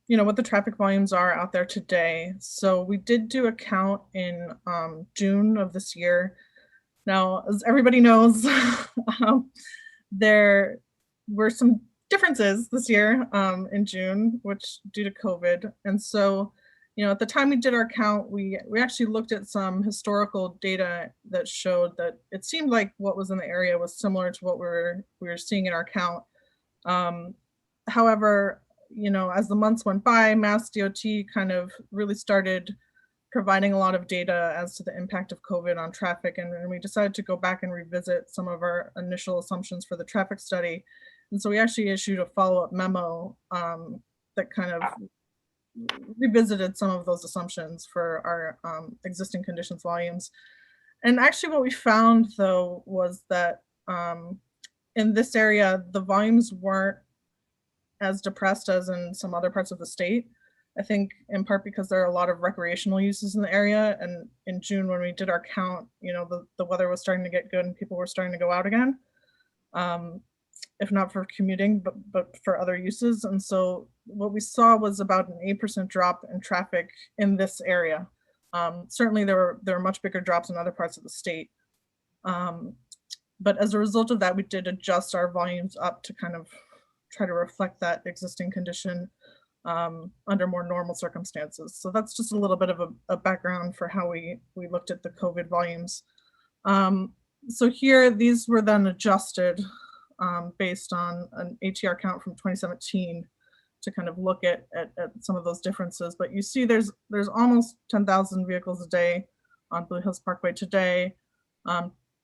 what the traffic volumes are out there today. So we did do a count in June of this year. Now, as everybody knows, there were some differences this year in June, which due to COVID. And so, at the time we did our count, we actually looked at some historical data that showed that it seemed like what was in the area was similar to what we were seeing in our count. However, as the months went by, Mass DOT kind of really started providing a lot of data as to the impact of COVID on traffic. And we decided to go back and revisit some of our initial assumptions for the traffic study. And so we actually issued a follow-up memo that kind of revisited some of those assumptions for our existing conditions volumes. And actually what we found, though, was that in this area, the volumes weren't as depressed as in some other parts of the state. I think in part because there are a lot of recreational uses in the area. And in June, when we did our count, the weather was starting to get good and people were starting to go out again, if not for commuting, but for other uses. And so what we saw was about an 8% drop in traffic in this area. Certainly there were much bigger drops in other parts of the state. But as a result of that, we did adjust our volumes up to kind of try to reflect that existing condition under more normal circumstances. So that's just a little bit of a background for how we looked at the COVID volumes. So here, these were then adjusted based on an ATR count from 2017 to kind of look at some of those differences. But you see there's almost 10,000 vehicles a day on Blue Hills Parkway today,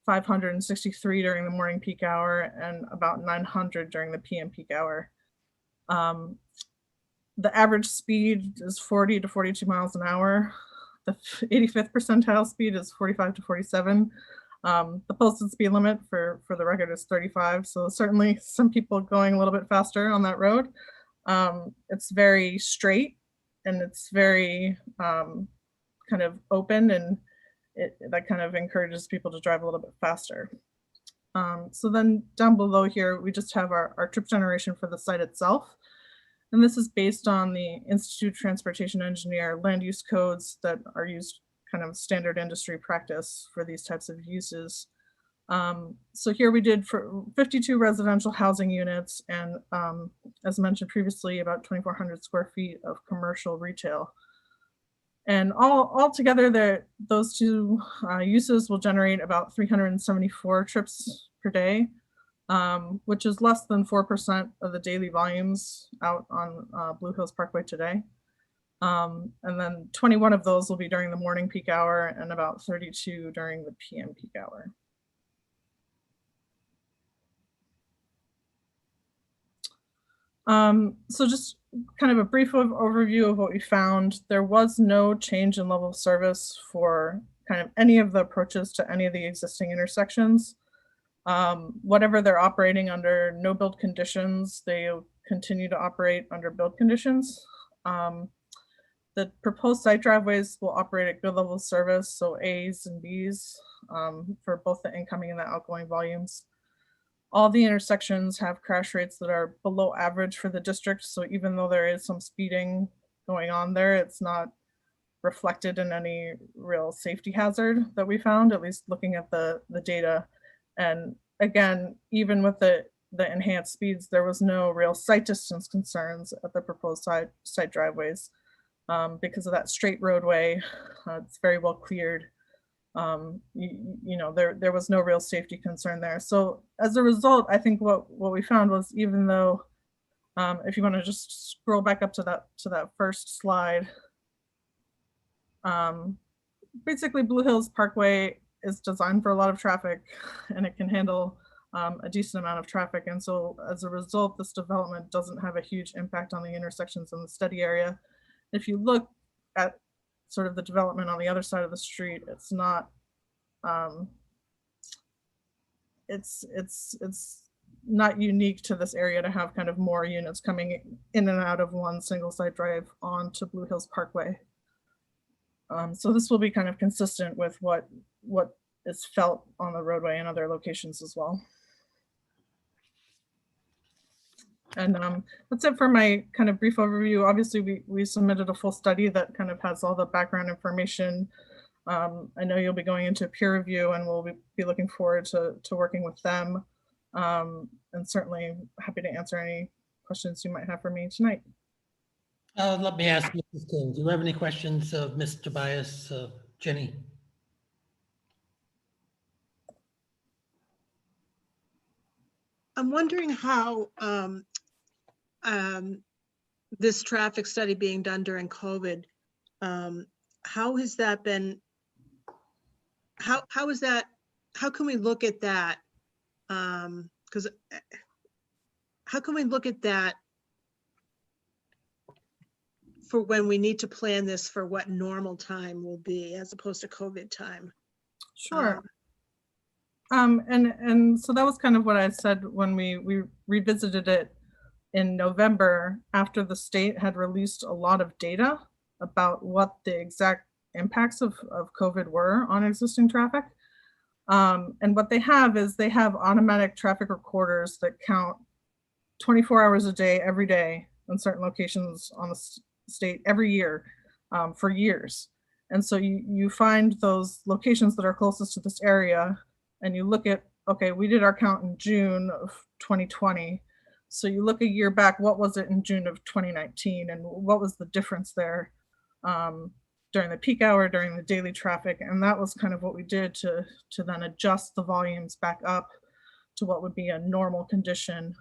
563 during the morning peak hour, and about 900 during the PM peak hour. The average speed is 40 to 42 miles an hour. the 85th percentile speed is 45 to 47. The posted speed limit for the record is 35. So certainly some people going a little bit faster on that road. It's very straight and it's very kind of open, and that kind of encourages people to drive a little bit faster. So then down below here, we just have our trip generation for the site itself. And this is based on the Institute of Transportation Engineer land use codes that are used kind of standard industry practice for these types of uses. So here we did for 52 residential housing units and as mentioned previously, about 2,400 square feet of commercial retail. And all together, those two uses will generate about 374 trips per day, which is less than 4% of the daily volumes out on Blue Hills Parkway today. And then 21 of those will be during the morning peak hour and about 32 during the PM peak hour. So just kind of a brief overview of what we found. There was no change in level of service for kind of any of the approaches to any of the existing intersections. Whatever they're operating under no build conditions, they continue to operate under build conditions. The proposed site driveways will operate at good level of service, so A's and B's for both the incoming and the outgoing volumes. All the intersections have crash rates that are below average for the district. So even though there is some speeding going on there, it's not reflected in any real safety hazard that we found, at least looking at the data. And again, even with the enhanced speeds, there was no real sight distance concerns at the proposed site driveways because of that straight roadway. It's very well cleared. You know, there was no real safety concern there. So as a result, I think what we found was, even though if you want to just scroll back up to that first slide, basically Blue Hills Parkway is designed for a lot of traffic and it can handle a decent amount of traffic. And so as a result, this development doesn't have a huge impact on the intersections in the study area. If you look at sort of the development on the other side of the street, it's not, it's not unique to this area to have kind of more units coming in and out of one single site drive onto Blue Hills Parkway. So this will be kind of consistent with what is felt on the roadway and other locations as well. And that's it for my kind of brief overview. Obviously, we submitted a full study that kind of has all the background information. I know you'll be going into peer review and we'll be looking forward to working with them. And certainly happy to answer any questions you might have for me tonight. Let me ask Mrs. King, do you have any questions of Ms. Tobias, Jenny? I'm wondering how this traffic study being done during COVID, how has that been, how is that, how can we look at that? Because how can we look at that for when we need to plan this for what normal time will be as opposed to COVID time? Sure. And so that was kind of what I said when we revisited it in November, after the state had released a lot of data about what the exact impacts of COVID were on existing traffic. And what they have is they have automatic traffic recorders that count 24 hours a day, every day in certain locations on the state every year for years. And so you find those locations that are closest to this area and you look at, okay, we did our count in June of 2020. So you look a year back, what was it in June of 2019 and what was the difference there during the peak hour, during the daily traffic? And that was kind of what we did to then adjust the volumes back up to what would be a normal condition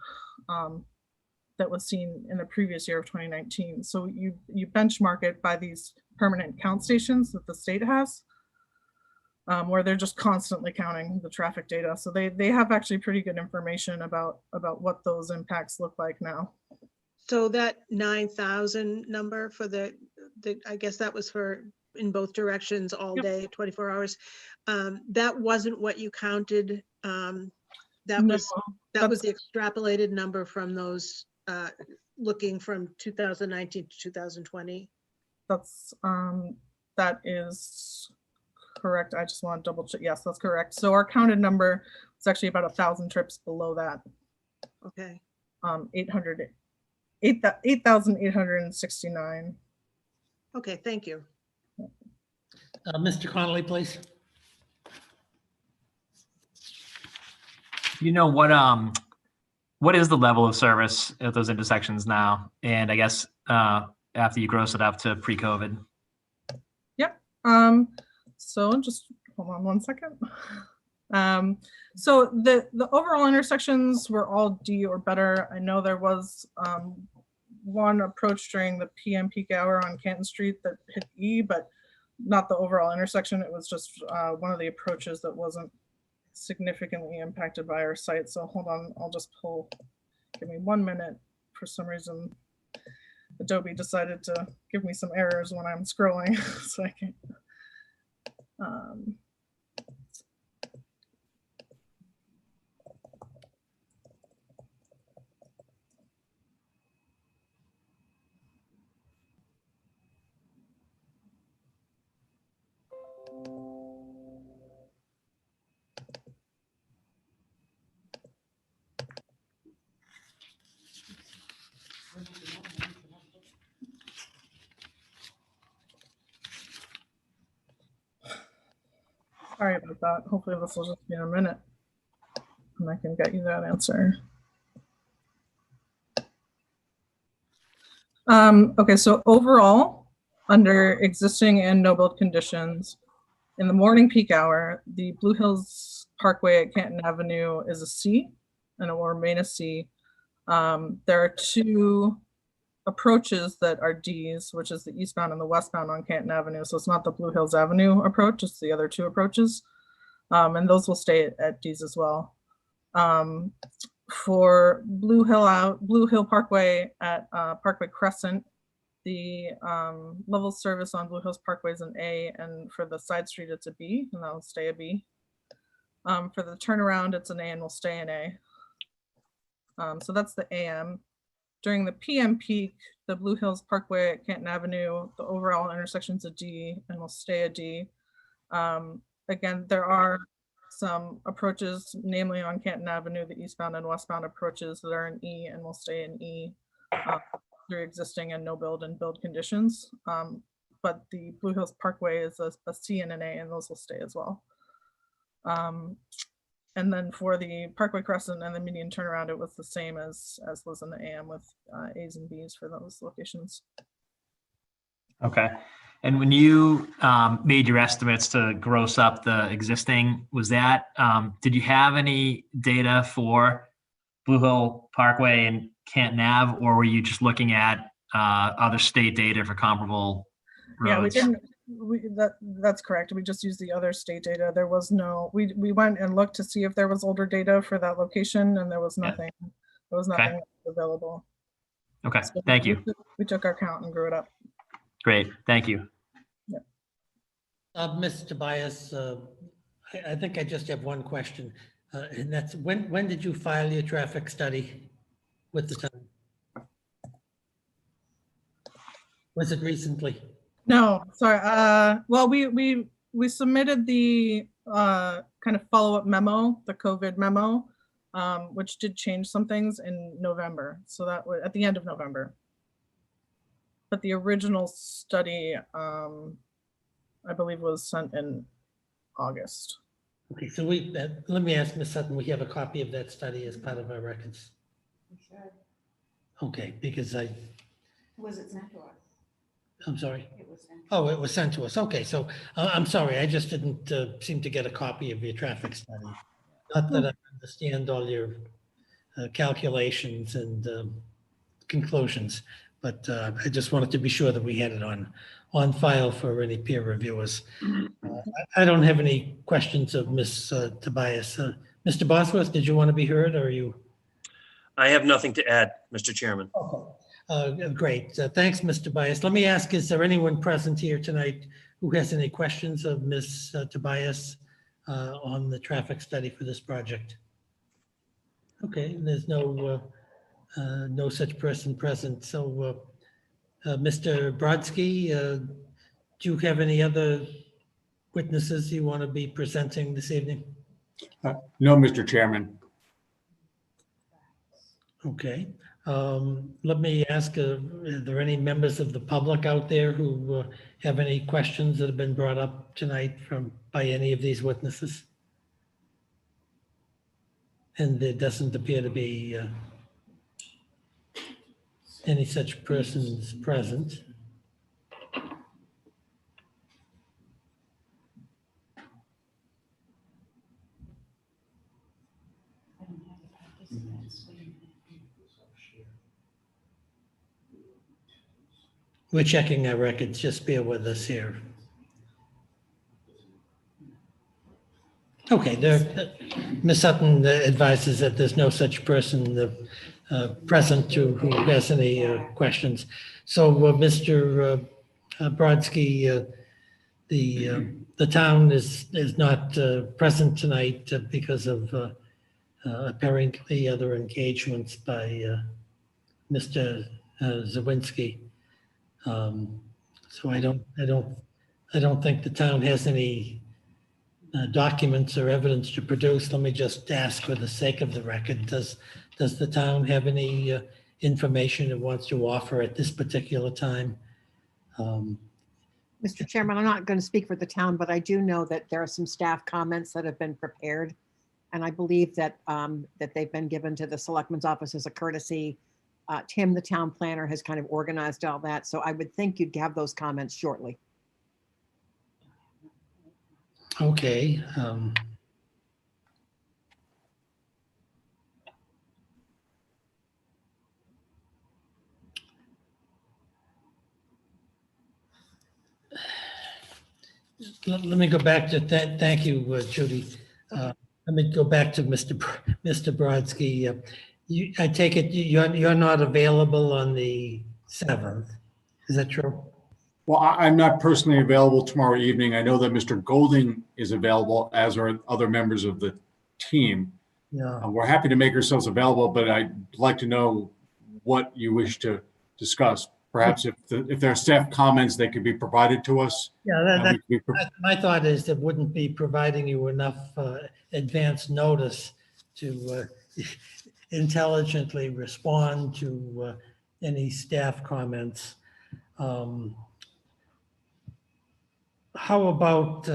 that was seen in the previous year of 2019. So you benchmark it by these permanent count stations that the state has, where they're just constantly counting the traffic data. So they have actually pretty good information about what those impacts look like now. So that 9,000 number for the I guess that was for in both directions all Yep. day, 24 hours. That wasn't what you counted. That No, was the extrapolated number from those, looking from 2019 to 2020. That is correct. I just want to double check. Yes, that's correct. So our counted number is actually about 1,000 trips below that. Okay. 8,869. Okay, thank you. Mr. Connolly, please. You know what is the level of service at those intersections now? And I guess after you gross it up to pre-COVID. Yep. So just hold on one second. So the overall intersections were all D or better. I know there was one approach during the PM peak hour on Canton Street that hit E, but not the overall intersection. It was just one of the approaches that wasn't significantly impacted by our site. So hold on, I'll just pull, give me 1 minute. For some reason, Adobe decided to give me some errors when I'm scrolling, so I can't. Sorry about that. Hopefully this will just be a minute and I can get you that answer. Okay, so overall, under existing and no build conditions, in the morning peak hour, the Blue Hills Parkway at Canton Avenue is a C and it will remain a C. There are two approaches that are Ds, which is the eastbound and the westbound on Canton Avenue. So it's not the Blue Hills Avenue approach, it's the other two approaches. And those will stay at Ds as well. For Blue Hill Parkway at Parkway Crescent, the level of service on Blue Hills Parkway is an A, and for the side street it's a B, and that will stay a B. For the turnaround, it's an A and will stay an A. So that's the AM. During the PM peak, the Blue Hills Parkway at Canton Avenue, the overall intersection's a D and will stay a D. Again, there are some approaches, namely on Canton Avenue, the eastbound and westbound approaches that are an E and will stay in E through existing and no build and build conditions. But the Blue Hills Parkway is a C and an A, and those will stay as well. And then for the Parkway Crescent and the median turnaround, it was the same as was in the AM with A's and B's for those locations. Okay. And when you made your estimates to gross up the existing, was that, did you have any data for Blue Hill Parkway and Canton Ave, or were you just looking at other state data for comparable roads? Yeah, we didn't. That's correct. We just used the other state data. There was no, we went and looked to see if there was older data for that location, and there was nothing. There was nothing available. Okay, So thank you. We took our count and grew it up. Great, thank you. Mr. Tobias, I think I just have one question, and that's when did you file your traffic study with the town? Was it recently? No, sorry. Well, we submitted the kind of follow-up memo, the COVID memo, which did change some things in November. So that was at the end of November. But the original study, I believe, was sent in August. Okay, so let me ask Ms. Sutton, we have a copy of that study as part of our records. We should. Okay, because Was it sent to us? I'm sorry. It was sent. Oh, it was sent to us. Okay, so I'm sorry, I just didn't seem to get a copy of your traffic study. Not that I understand all your calculations and conclusions, but I just wanted to be sure that we had it on file for any peer reviewers. I don't have any questions of Ms. Tobias. Mr. Bosworth, did you want to be heard, or are you? I have nothing to add, Mr. Chairman. Okay. Great. Thanks, Mr. Tobias. Let me ask, is there anyone present here tonight who has any questions of Ms. Tobias on the traffic study for this project? Okay, there's no such person present. So, Mr. Brodsky, do you have any other witnesses you want to be presenting this evening? No, Mr. Chairman. Okay. Let me ask, are there any members of the public out there who have any questions that have been brought up tonight by any of these witnesses? And there doesn't appear to be any such persons present. We're checking our records, just bear with us here. Okay, Ms. Sutton advises that there's no such person present who has any questions. So, Mr. Brodsky, the town is not present tonight because of apparently other engagements by Mr. Zawinski. So I don't think the town has any documents or evidence to produce. Let me just ask for the sake of the record, does the town have any information it wants to offer at this particular time? Mr. Chairman, I'm not going to speak for the town, but I do know that there are some staff comments that have been prepared. And I believe that that they've been given to the selectman's office as a courtesy. Tim, the town planner, has kind of organized all that. So I would think you'd have those comments shortly. Okay. Let me go back to thank you, Judy. Let me go back to Mr. Brodsky. I take it you're not available on the 7th. Is that true? Well, I'm not personally available tomorrow evening. I know that Mr. Golding is available, as are other members of the team. Yeah. We're happy to make ourselves available, but I'd like to know what you wish to discuss. Perhaps if there are staff comments, they could be provided to us. Yeah, my thought is it wouldn't be providing you enough advance notice to intelligently respond to any staff comments. How about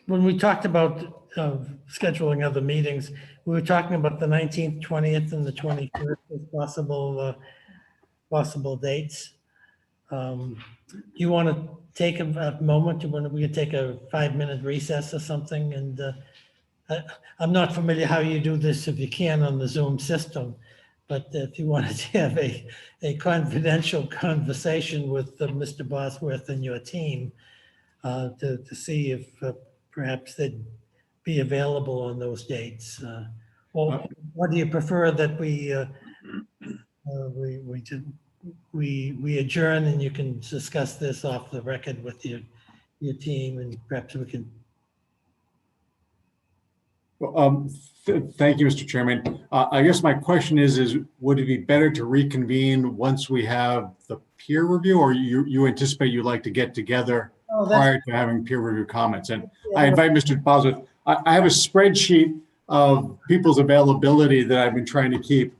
when we talked about scheduling other meetings, we were talking about the 19th, 20th, and the 21st as possible dates. You want to take a moment when we could take a 5-minute recess or something? And I'm not familiar how you do this, if you can, on the Zoom system, but if you wanted to have a confidential conversation with Mr. Bosworth and your team to see if perhaps they'd be available on those dates. Or do you prefer that we adjourn and you can discuss this off the record with your team, and perhaps we can. Thank you, Mr. Chairman. I guess my question is would it be better to reconvene once we have the peer review, or you anticipate you'd like to get together prior to having peer review comments? And I invite Mr. Bosworth. I have a spreadsheet of people's availability that I've been trying to keep.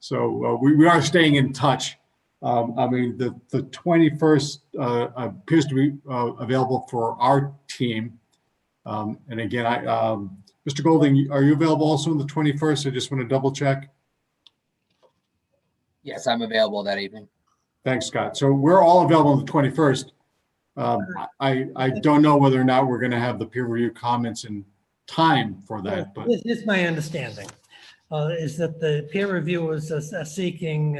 So we are staying in touch. I mean, the 21st appears to be available for our team. And again, Mr. Golding, are you available also on the 21st? I just want to double check. Yes, I'm available that evening. Thanks, Scott. So we're all available on the 21st. I don't know whether or not we're going to have the peer review comments in time for that, but It's my understanding is that the peer reviewers are seeking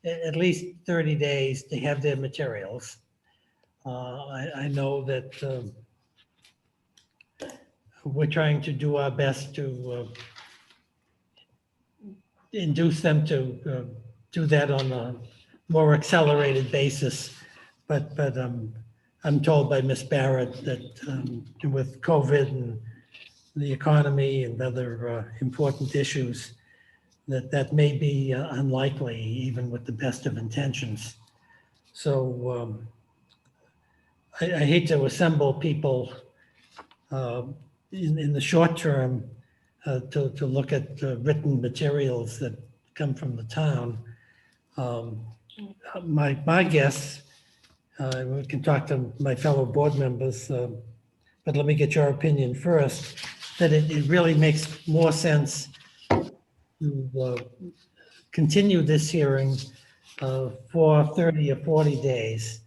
at least 30 days to have their materials. I know that we're trying to do our best to induce them to do that on a more accelerated basis. but I'm told by Ms. Barrett that with COVID and the economy and other important issues, that may be unlikely, even with the best of intentions. So I hate to assemble people in the short term to look at written materials that come from the town. My guess, we can talk to my fellow board members, but let me get your opinion first, that it really makes more sense to continue this hearing for 30 or 40 days,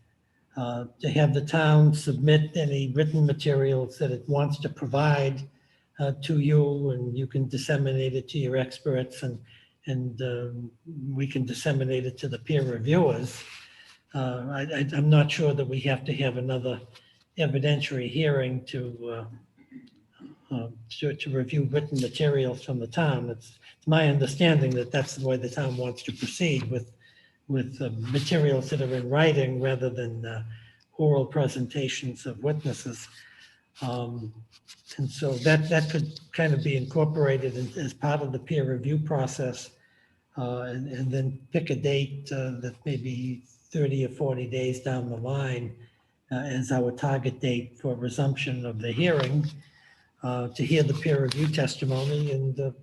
to have the town submit any written materials that it wants to provide to you, and you can disseminate it to your experts, and we can disseminate it to the peer reviewers. I'm not sure that we have to have another evidentiary hearing to review written materials from the town. It's my understanding that that's the way the town wants to proceed with materials that are in writing rather than oral presentations of witnesses. And so that could kind of be incorporated as part of the peer review process, and then pick a date that may be 30 or 40 days down the line as our target date for resumption of the hearing, to hear the peer review testimony and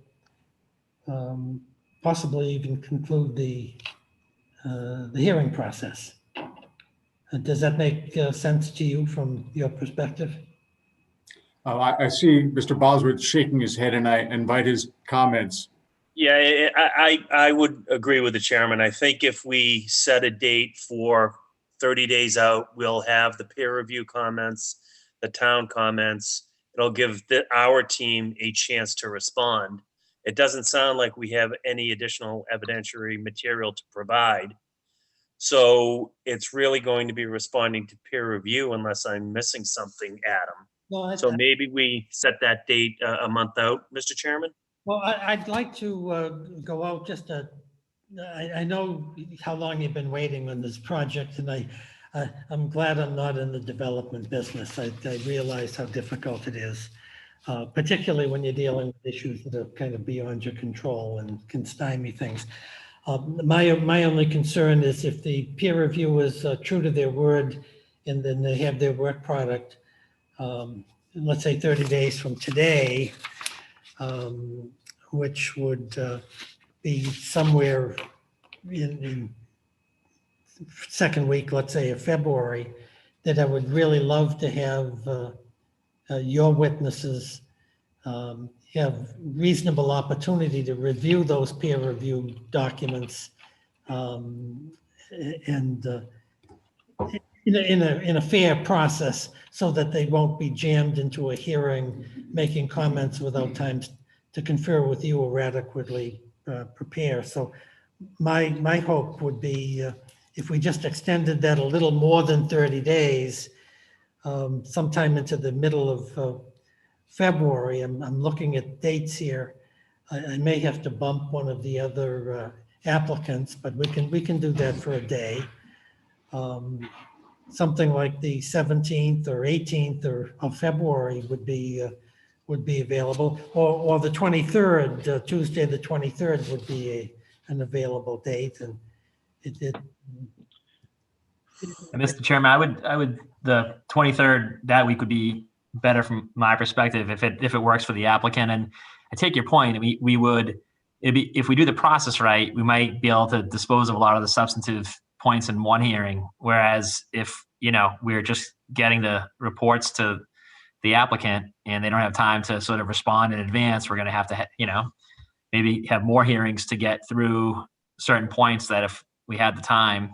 possibly even conclude the hearing process. Does that make sense to you from your perspective? I see Mr. Bosworth shaking his head, and I invite his comments. Yeah, I would agree with the chairman. I think if we set a date for 30 days out, we'll have the peer review comments, the town comments. It'll give our team a chance to respond. It doesn't sound like we have any additional evidentiary material to provide. So it's really going to be responding to peer review unless I'm missing something, Adam. No, So maybe we set that date a month out, Mr. Chairman? well, I'd like to go out just I know how long you've been waiting on this project, and I'm glad I'm not in the development business. I realize how difficult it is, particularly when you're dealing with issues that are kind of beyond your control and can stymie things. My only concern is if the peer review is true to their word and then they have their work product, let's say 30 days from today, which would be somewhere in second week, let's say, of February, that I would really love to have your witnesses have reasonable opportunity to review those peer review documents, and in a fair process, so that they won't be jammed into a hearing, making comments without time to confer with you or adequately prepare. So my hope would be if we just extended that a little more than 30 days, sometime into the middle of February. I'm looking at dates here. I may have to bump one of the other applicants, but we can do that for a day. Something like the 17th or 18th of February would be available, or the 23rd, Tuesday the 23rd would be an available date. And Mr. Chairman, I would the 23rd that week would be better from my perspective if it works for the applicant. And I take your point. We would, if we do the process right, we might be able to dispose of a lot of the substantive points in one hearing. Whereas if we're just getting the reports to the applicant and they don't have time to sort of respond in advance, we're going to have to maybe have more hearings to get through certain points that if we had the time,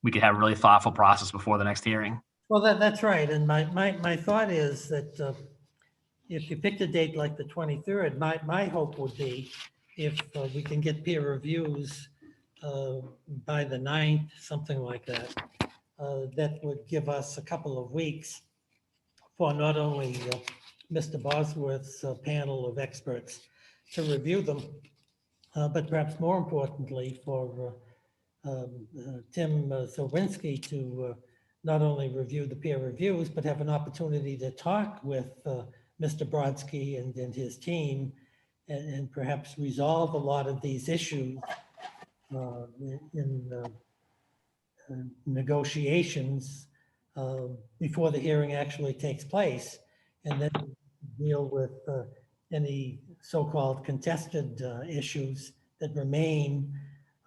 we could have a really thoughtful process before the next hearing. Well, that's right. And my thought is that if you picked a date like the 23rd, my hope would be if we can get peer reviews by the 9th, something like that, that would give us a couple of weeks for not only Mr. Bosworth's panel of experts to review them, but perhaps more importantly for Tim Zawinski to not only review the peer reviews, but have an opportunity to talk with Mr. Brodsky and his team and perhaps resolve a lot of these issues in negotiations before the hearing actually takes place, and then deal with any so-called contested issues that remain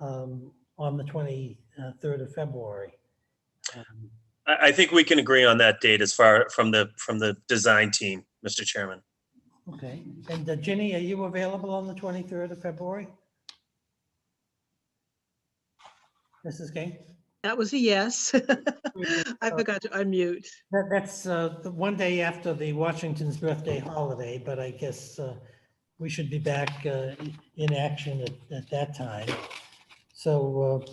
on the 23rd of February. I think we can agree on that date as far from the design team, Mr. Chairman. Okay, and Ginny, are you available on the 23rd of February? Mrs. King? That was a yes. I forgot to unmute. That's the one day after the Washington's birthday holiday, but I guess we should be back in action at that time. So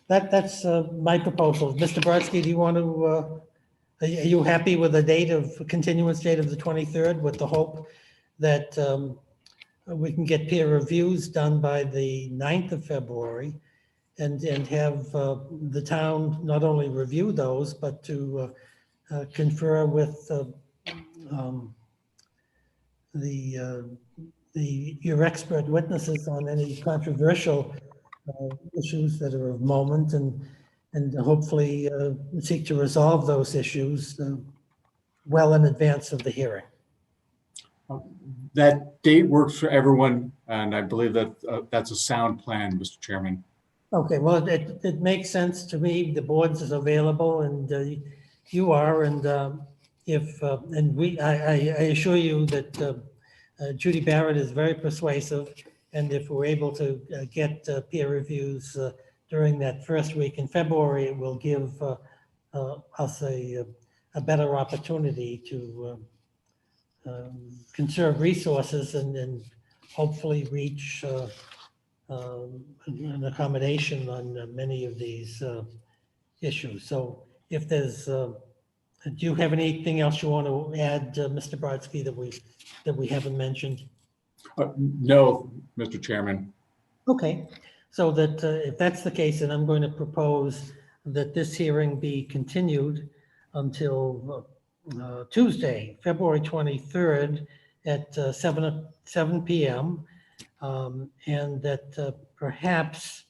that's my proposal. Mr. Brodsky, do you want to, are you happy with the date of, continuance date of the 23rd with the hope that we can get peer reviews done by the 9th of February and have the town not only review those, but to confer with your expert witnesses on any controversial issues that are of moment and hopefully seek to resolve those issues well in advance of the hearing. That date works for everyone, and I believe that that's a sound plan, Mr. Chairman. Okay, well, it makes sense to me. The board's is available and you are, and if, and I assure you that Judy Barrett is very persuasive. And if we're able to get peer reviews during that first week in February, it will give us a better opportunity to conserve resources and hopefully reach an accommodation on many of these issues. So if there's, do you have anything else you want to add, Mr. Brodsky, that we haven't mentioned? No, Mr. Chairman. Okay, so that if that's the case, then I'm going to propose that this hearing be continued until Tuesday, February 23rd at 7 p.m. And that perhaps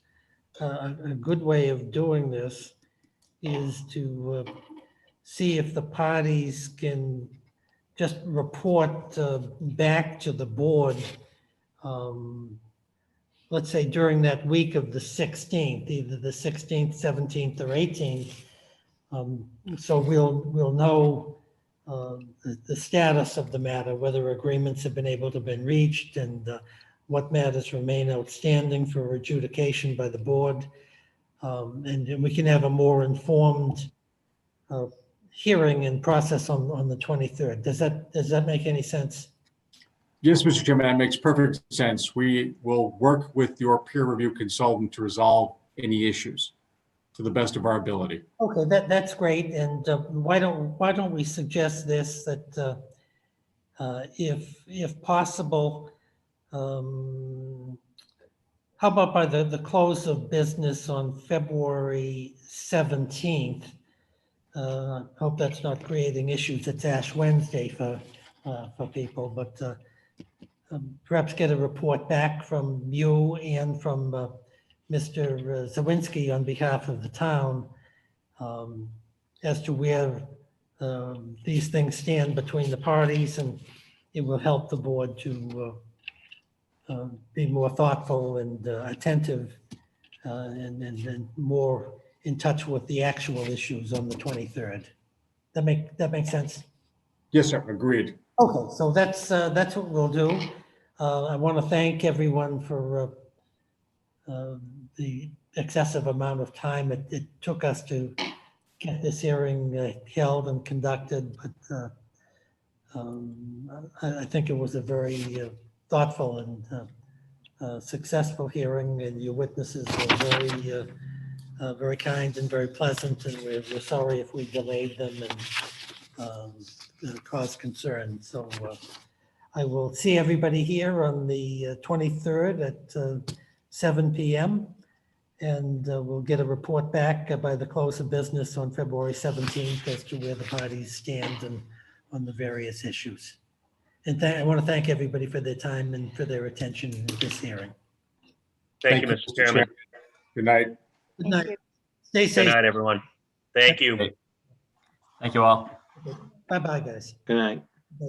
a good way of doing this is to see if the parties can just report back to the board, let's say during that week of the 16th, either the 16th, 17th, or 18th. So we'll know the status of the matter, whether agreements have been able to be reached and what matters remain outstanding for adjudication by the board. And we can have a more informed hearing and process on the 23rd. Does that make any sense? Yes, Mr. Chairman, that makes perfect sense. We will work with your peer review consultant to resolve any issues to the best of our ability. Okay, that's great. And why don't we suggest this, that if possible, how about by the close of business on February 17th? Hope that's not creating issues. It's Ash Wednesday for people, but perhaps get a report back from you and from Mr. Zawinski on behalf of the town as to where these things stand between the parties, and it will help the board to be more thoughtful and attentive and more in touch with the actual issues on the 23rd. That make sense? Yes, sir. Agreed. Okay, so that's what we'll do. I want to thank everyone for the excessive amount of time it took us to get this hearing held and conducted, but I think it was a very thoughtful and successful hearing, and your witnesses were very kind and very pleasant, and we're sorry if we delayed them and caused concern. So I will see everybody here on the 23rd at 7 p.m. And we'll get a report back by the close of business on February 17th as to where the parties stand and on the various issues. And I want to thank everybody for their time and for their attention in this hearing. Thank you, Mr. Chairman. Good night. Good Thank night. you. Stay Good safe. night, everyone. Thank you. Thank you all. Bye-bye, guys. Good night. Bye.